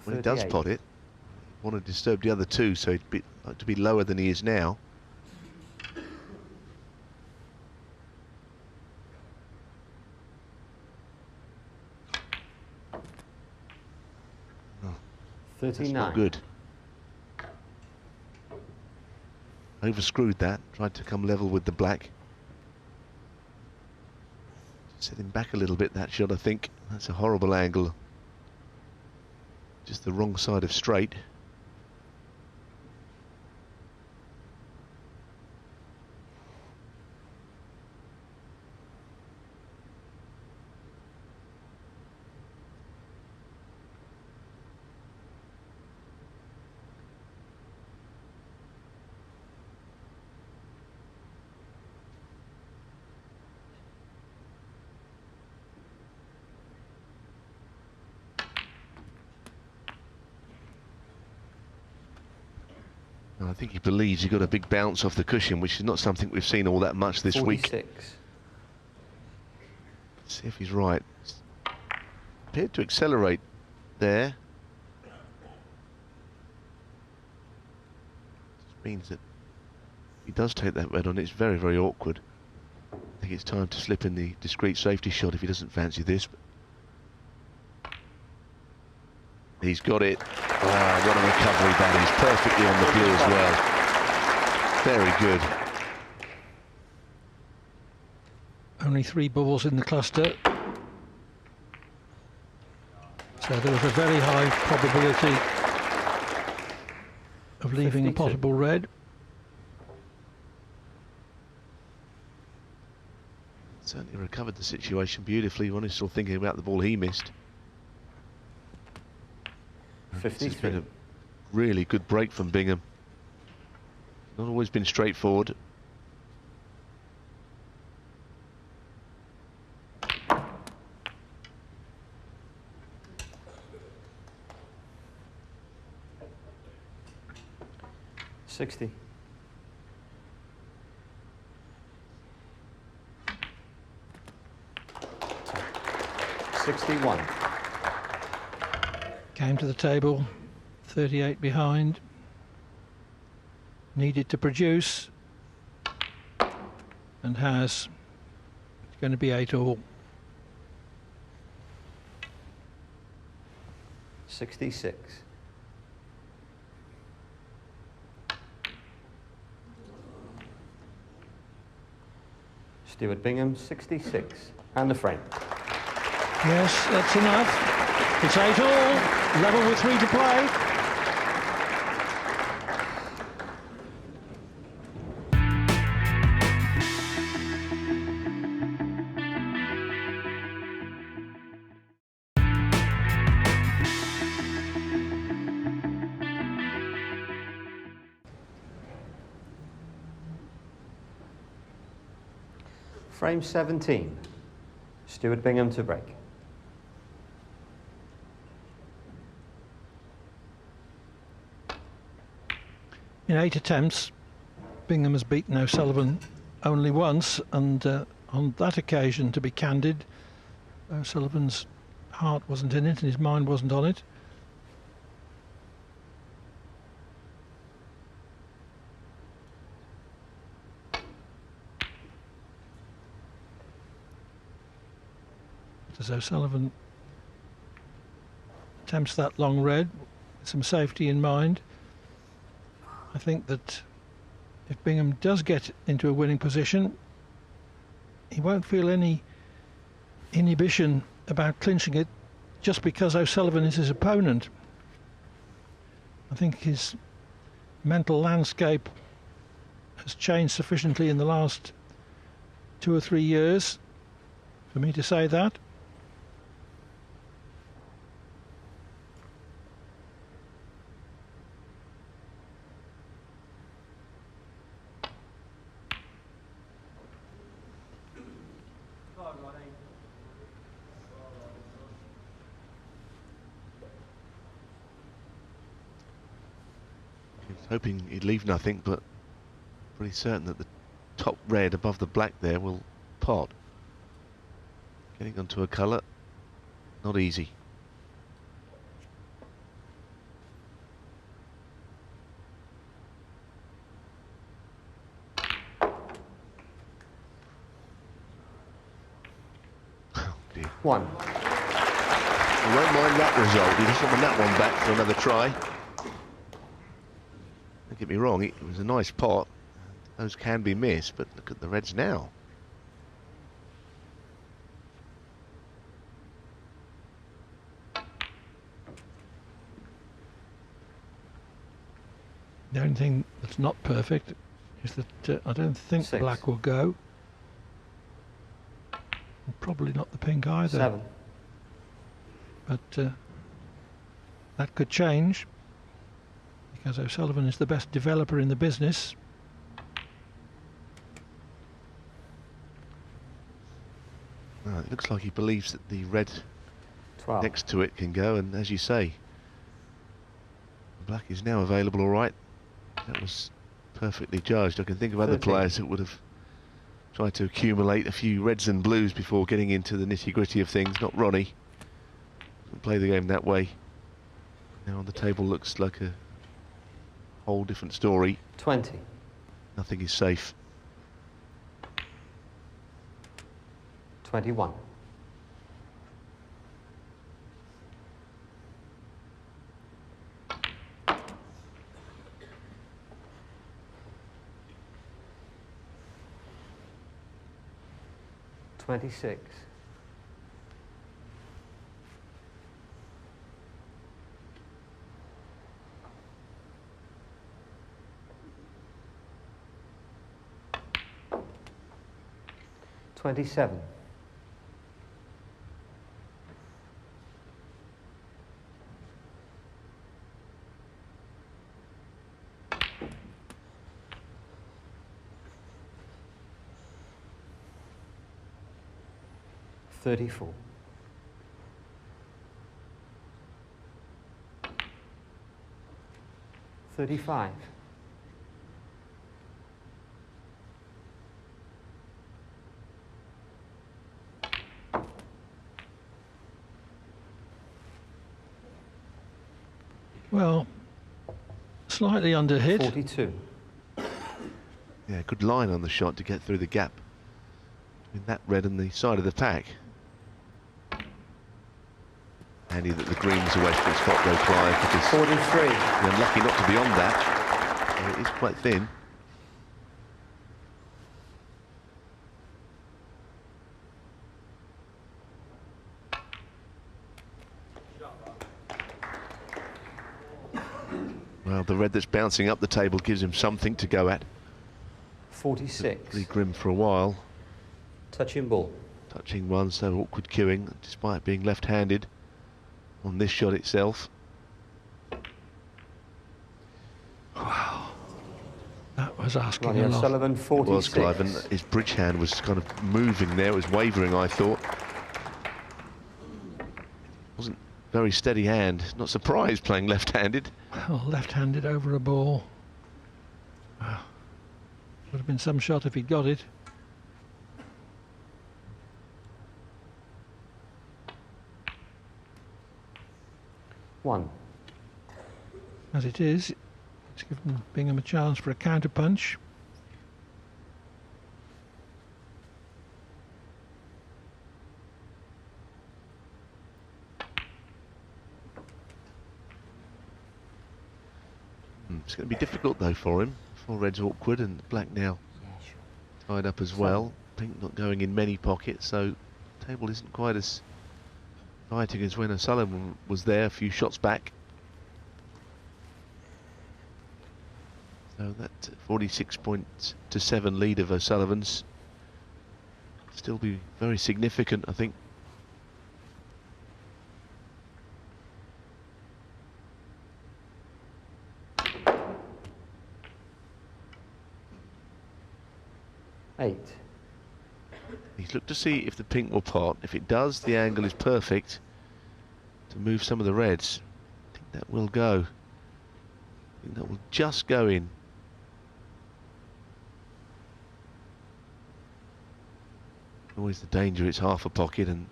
When he does pot it, want to disturb the other two, so he'd like to be lower than he is now. Oh, 39. not good. Overscrewed that, tried to come level with the black. Set him back a little bit, that shot, I think. That's a horrible angle. Just the wrong side of straight. I think he believes he got a big bounce off the cushion, which is not something we've seen all that much this 46. week. Let's see if he's right. Appeared to accelerate there. Just means that he does take that red on. It's very, very awkward. I think it's time to slip in the discreet safety shot if he doesn't fancy this. He's got it. Wow, what a recovery that is. Perfectly on the blue as well. Very good. Only 3 bubbles in the cluster. So there was a very high probability of leaving 52. a potable red. Certainly recovered the situation beautifully. Ronnie's still thinking about the ball he missed. It's been a really good break from Bingham. Not always been straightforward. $60. $61. Came to the table, 38 behind. Needed to produce, and has. It's going to be 8-all. 66. Stuart Bingham, 66. And the frame. Yes, that's enough. It's 8-all, level with 3 to play. Frame 17. Stuart Bingham to break. In 8 attempts, Bingham has beaten O'Sullivan only once, and on that occasion, to be candid, O'Sullivan's heart wasn't in it and his mind wasn't on it. As O'Sullivan attempts that long red with some safety in mind. I think that if Bingham does get into a winning position, he won't feel any inhibition about clinching it just because O'Sullivan is his opponent. I think his mental landscape has changed sufficiently in the last 2 or 3 years for me to say that. Hoping he'd leave nothing, but pretty certain that the top red above the black there will pot. Getting onto a colour, not easy. Oh dear. One. You won't mind that result. You just want that one back for another try. Don't get me wrong, it was a nice pot. Those can be missed, but look at the reds now. The only thing that's not perfect is that I don't think 6. black will go. And probably not the pink either. 7. But that could change, because O'Sullivan is the best developer in the business. Well, it looks like he believes that the red 12. next to it can go, and as you say, black is now available all right. That was perfectly judged. I can think of other 13. players that would have tried to accumulate a few reds and blues before getting into the nitty-gritty of things. Not Ronnie. Doesn't play the game that way. Now on the table looks like a whole different story. 20. Nothing is safe. 21. $26. 27. 34. 35. 'Well, slightly underhit. 42. Yeah, good line on the shot to get through the gap between that red and the side of the pack. Handy that the green's a western spot though, Clive, because 43. you're unlucky not to be on that. So it is quite thin. Well, the red that's bouncing up the table gives him something to go at. 46. Pretty grim for a while. Touching ball. Touching one, so awkward queuing, despite being left-handed on this shot itself. Wow. That was asking Ronnie a lot. O'Sullivan, It 46. was, Clive, and his bridge hand was kind of moving there. It was wavering, I thought. Wasn't very steady hand. Not surprised playing left-handed. Well, left-handed over a ball. Wow. Would have been some shot if he'd got it. One. As it is, it's given Bingham a chance for a counter punch. It's going to be difficult though for him. 4 red's awkward and black now tied up as well. Pink not going in many pockets, so the table isn't quite as fighting as when O'Sullivan was there a few shots back. So that 46 points to 7 lead of O'Sullivan's still be very significant, I think. Eight. He's looked to see if the pink will pot. If it does, the angle is perfect to move some of the reds. I think that will go. I think that will just go in. Always the danger, it's half a pocket, and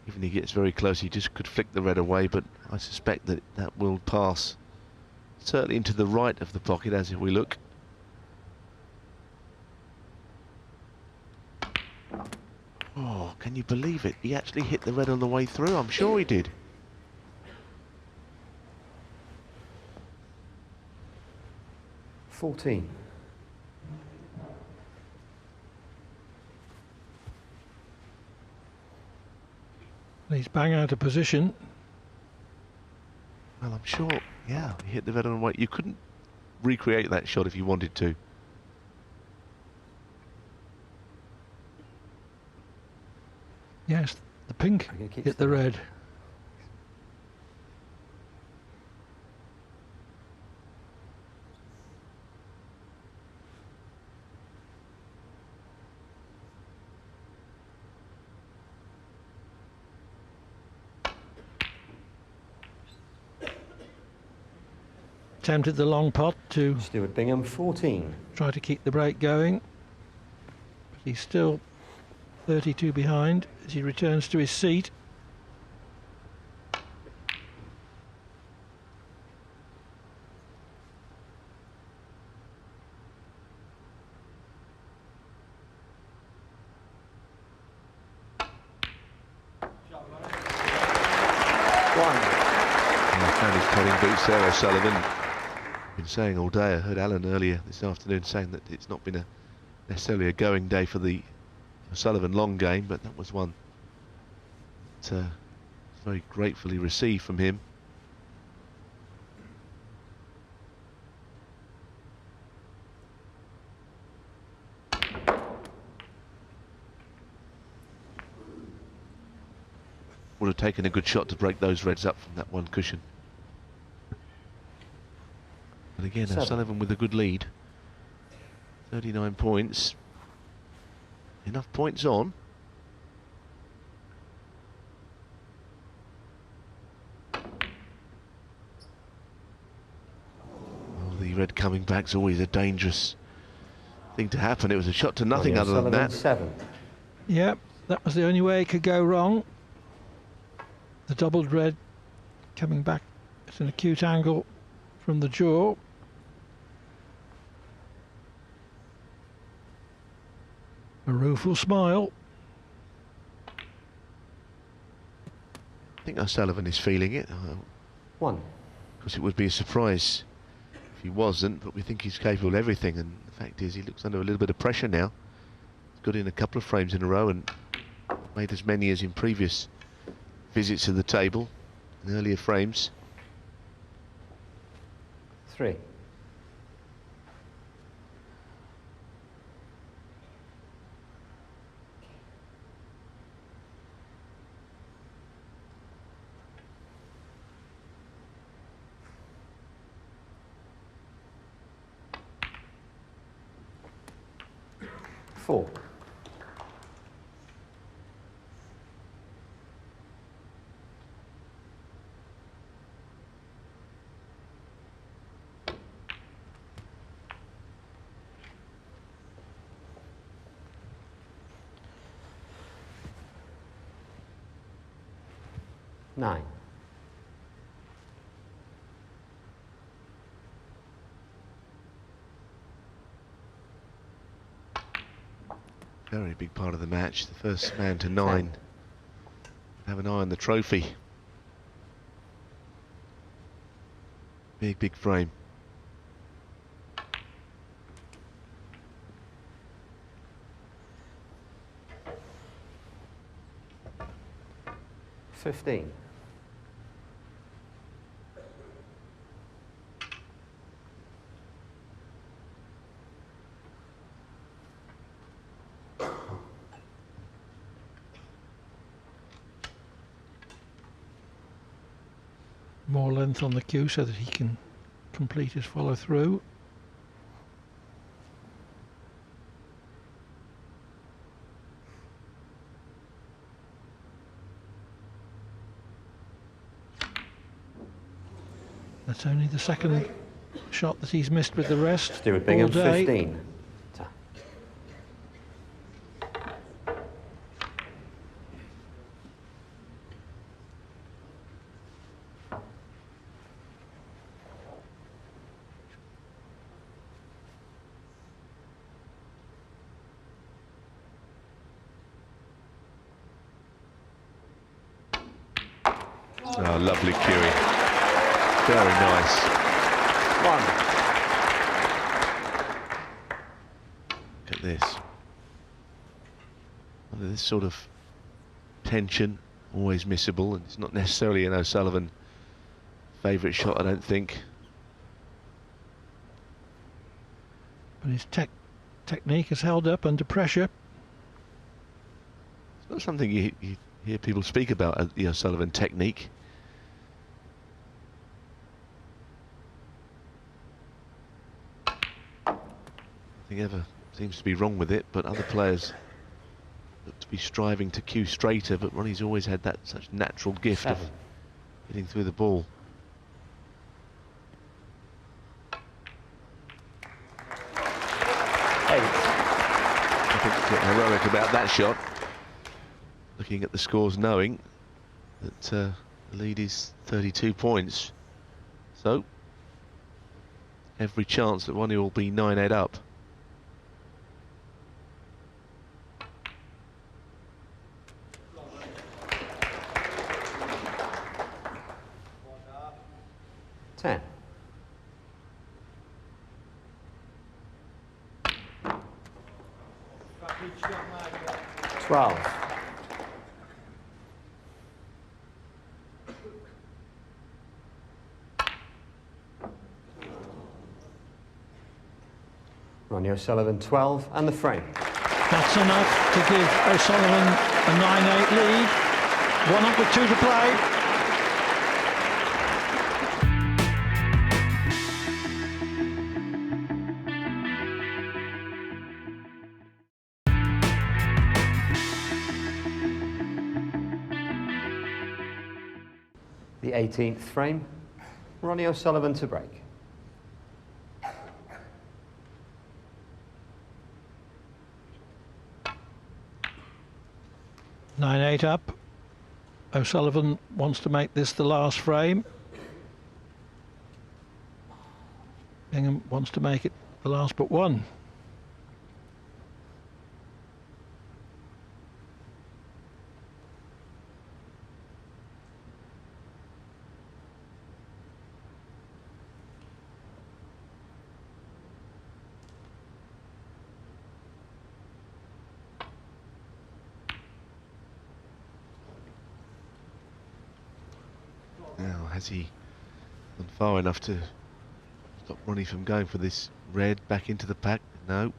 even if he gets very close, he just could flick the red away, but I suspect that that will pass certainly into the right of the pocket as if we look. Oh, can you believe it? He actually hit the red on the way through. I'm sure he did. $14. He's bang out of position. Well, I'm sure, yeah, he hit the red on the way. You couldn't recreate that shot if you wanted to. Yes, the pink hit the red. Attempted the long pot to Stuart Bingham, 14. try to keep the break going, but he's still 32 behind as he returns to his seat. Found his putting boots there, O'Sullivan. Been saying all day. I heard Alan earlier this afternoon saying that it's not been necessarily a going day for the O'Sullivan long game, but that was one that very gratefully received from him. Would have taken a good shot to break those reds up from that one cushion. But again, O'Sullivan with a good lead. 39 points. Enough points on. Oh, the red coming back is always a dangerous thing to happen. It was a shot to nothing other than that. 7. Yep, that was the only way it could go wrong. The doubled red coming back at an acute angle from the jaw. A rueful smile. I think O'Sullivan is feeling it. 1. Because it would be a surprise if he wasn't, but we think he's capable of everything, and the fact is he looks under a little bit of pressure now. He's got in a couple of frames in a row and made as many as in previous visits to the table in earlier frames. 3. Four. Nine. Very big part of the match. The first man to 9. Have an eye on the trophy. Big frame. 15. More length on the cue so that he can complete his follow through. That's only the second shot that he's missed with the rest. Stuart Bingham, all day. 15. Oh, lovely cueing. Very nice. 1. Look at this. Under this sort of tension, always missable, and it's not necessarily an O'Sullivan favourite shot, I don't think. But his technique has held up under pressure. It's not something you hear people speak about, the O'Sullivan technique. Nothing ever seems to be wrong with it, but other players look to be striving to cue straighter, but Ronnie's always had that such natural gift of hitting through the ball. 8. Nothing heroic about that shot. Looking at the scores, knowing that the lead is 32 points. So, every chance that Ronnie will be 9-8 up. Ten. 12. Ronnie O'Sullivan, 12, and the frame. That's enough to give O'Sullivan a 9-8 lead. 1 up with 2 to play. The 18th frame. Ronnie O'Sullivan to break. 9-8 up. O'Sullivan wants to make this the last frame. Bingham wants to make it the last but one. Now, has he gone far enough to stop Ronnie from going for this red back into the pack? No.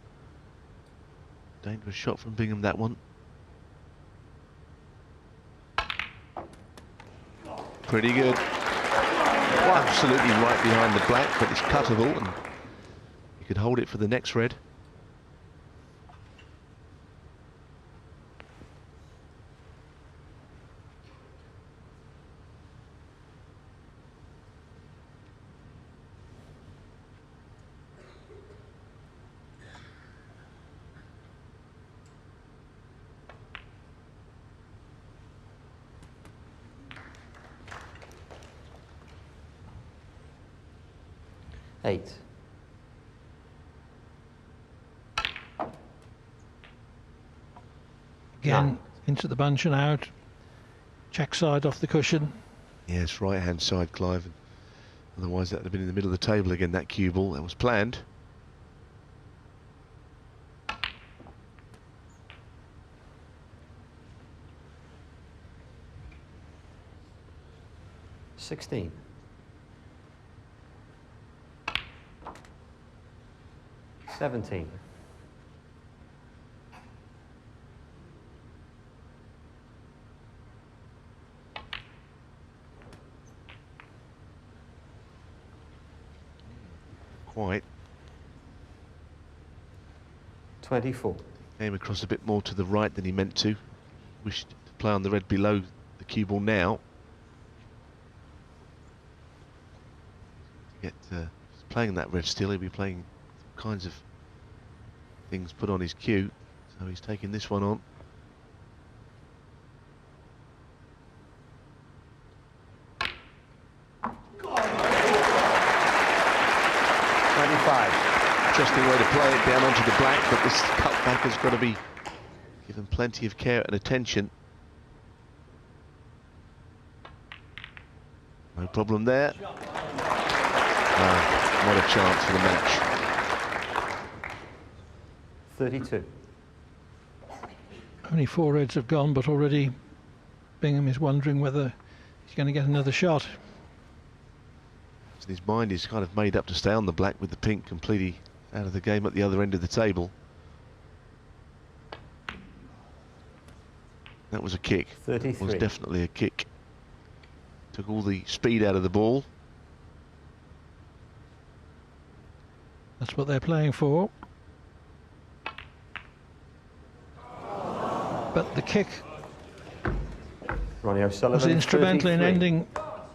Dangerous shot from Bingham, that one. Pretty good. Absolutely right behind the black, but it's cuttable, and you could hold it for the next red. Eight. Again, 9. into the bunch and out. Check side off the cushion. Yes, right hand side, Clive. Otherwise that would have been in the middle of the table again, that cue ball. That was planned. 16. 17. 24. Came across a bit more to the right than he meant to. Wished to play on the red below the cue ball now. He's playing that red still, he'll be playing all kinds of things put on his cue. So he's taking this one on. Interesting way to play it down onto the black, but this cutback has got to be given plenty of care and attention. No problem there. What a chance for the match. 32. Only 4 reds have gone, but already Bingham is wondering whether he's going to get another shot. So his mind is kind of made up to stay on the black with the pink completely out of the game at the other end of the table. That was a kick. 33. That was definitely a kick. Took all the speed out of the ball. That's what they're playing for. But the kick Ronnie O'Sullivan was instrumental in 33. ending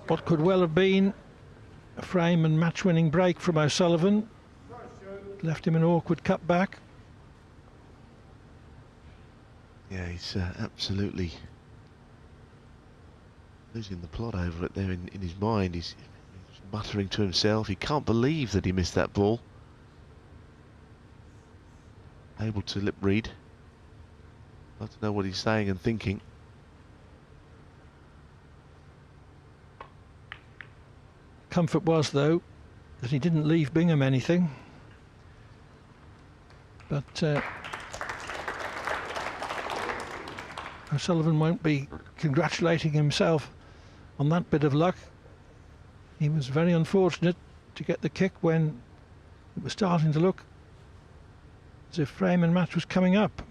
what could well have been a frame and match-winning break from O'Sullivan. Left him an awkward cutback. Yeah, he's absolutely losing the plot over it there in his mind. He's muttering to himself. He can't believe that he missed that ball. Able to lip read. Love to know what he's saying and thinking. Comfort was, though, that he didn't leave Bingham anything. But O'Sullivan won't be congratulating himself on that bit of luck. He was very unfortunate to get the kick when it was starting to look as if frame and match was coming up.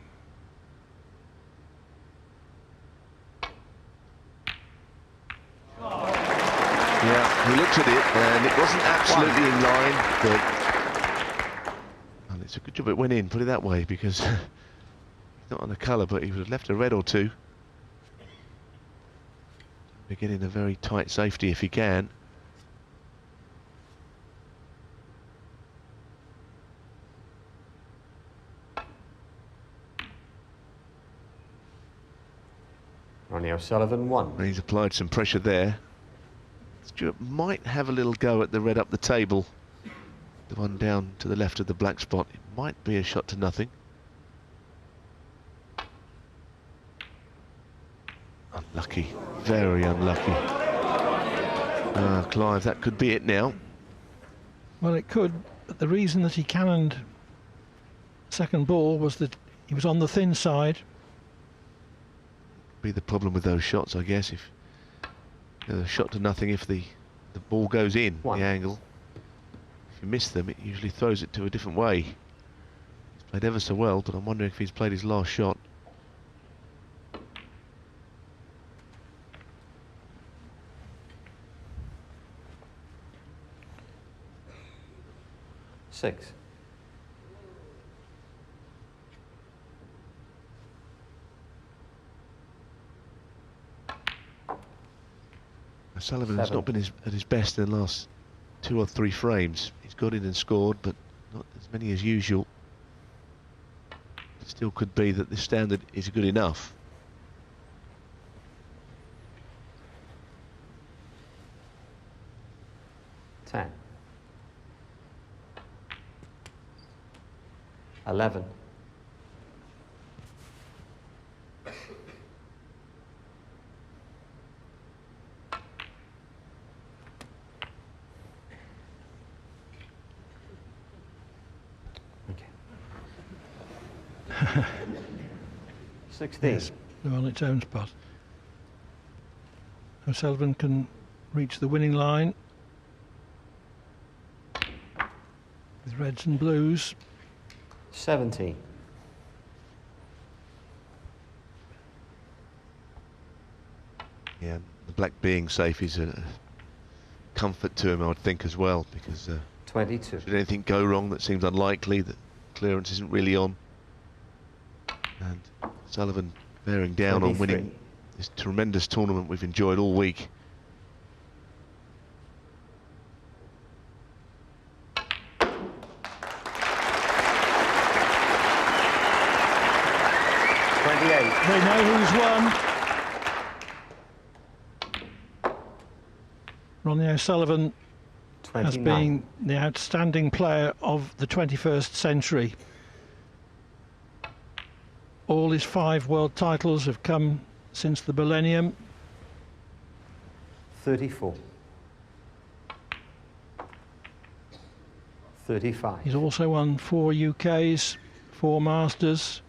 Yeah, he looked at it and it wasn't absolutely in line, but and it's a good job it went in, put it that way, because he's not on a colour, but he would have left a red or two. To get in a very tight safety if he can. Ronnie O'Sullivan 1. And he's applied some pressure there. Stuart might have a little go at the red up the table. The one down to the left of the black spot. It might be a shot to nothing. Unlucky, very unlucky. Clive, that could be it now. Well, it could, but the reason that he cannoned second ball was that he was on the thin side. Be the problem with those shots, I guess. If a shot to nothing, if the ball goes in, the angle. If you miss them, it usually throws it to a different way. He's played ever so well, but I'm wondering if he's played his last shot. Six. O'Sullivan has not been at his best in the last 2 or 3 frames. He's got in and scored, but not as many as usual. It still could be that this standard is good enough. Ten. 11. Okay. 16. Yes, they're on its own spot. O'Sullivan can reach the winning line with reds and blues. 70. Yeah, the black being safe is a comfort to him, I would think, as well, because 22. should anything go wrong, that seems unlikely, that clearance isn't really on. And Sullivan bearing down 23. on winning this tremendous tournament we've enjoyed all week. They know who's won. Ronnie O'Sullivan has 29. been the outstanding player of the 21st century. All his 5 world titles have come since the millennium. 34. 35. He's also won 4 UKs, 4 Masters,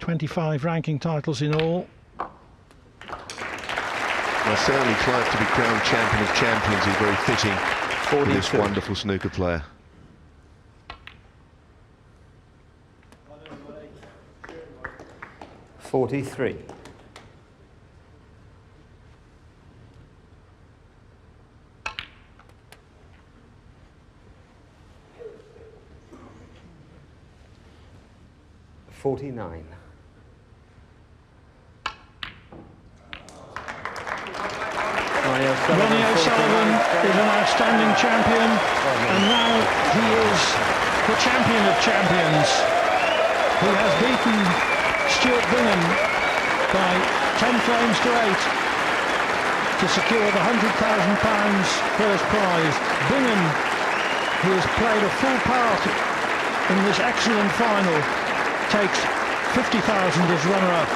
25 ranking titles in all. Well, certainly Clive to be crowned champion of champions is very fitting for this 42. wonderful snooker player. $43. $49. Ronnie O'Sullivan is an outstanding champion, and now he is the champion of champions. He has beaten Stuart Bingham by 10 frames to 8 to secure the £100,000 first prize. Bingham, who has played a full part in this excellent final, takes 50,000 as runner-up.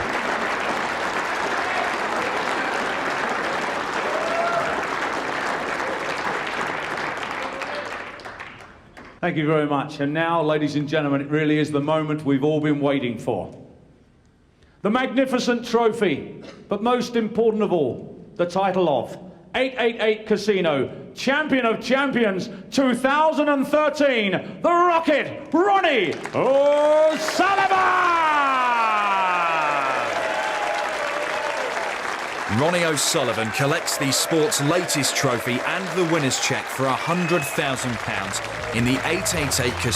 Thank you very much. And now, ladies and gentlemen, it really is the moment we've all been waiting for. The magnificent trophy, but most important of all, the title of 888 Casino Champion of Champions 2013, the Rocket, Ronnie O'Sullivan! Ronnie O'Sullivan collects the sport's latest trophy and the winner's cheque for £100,000 in the 888 Casino.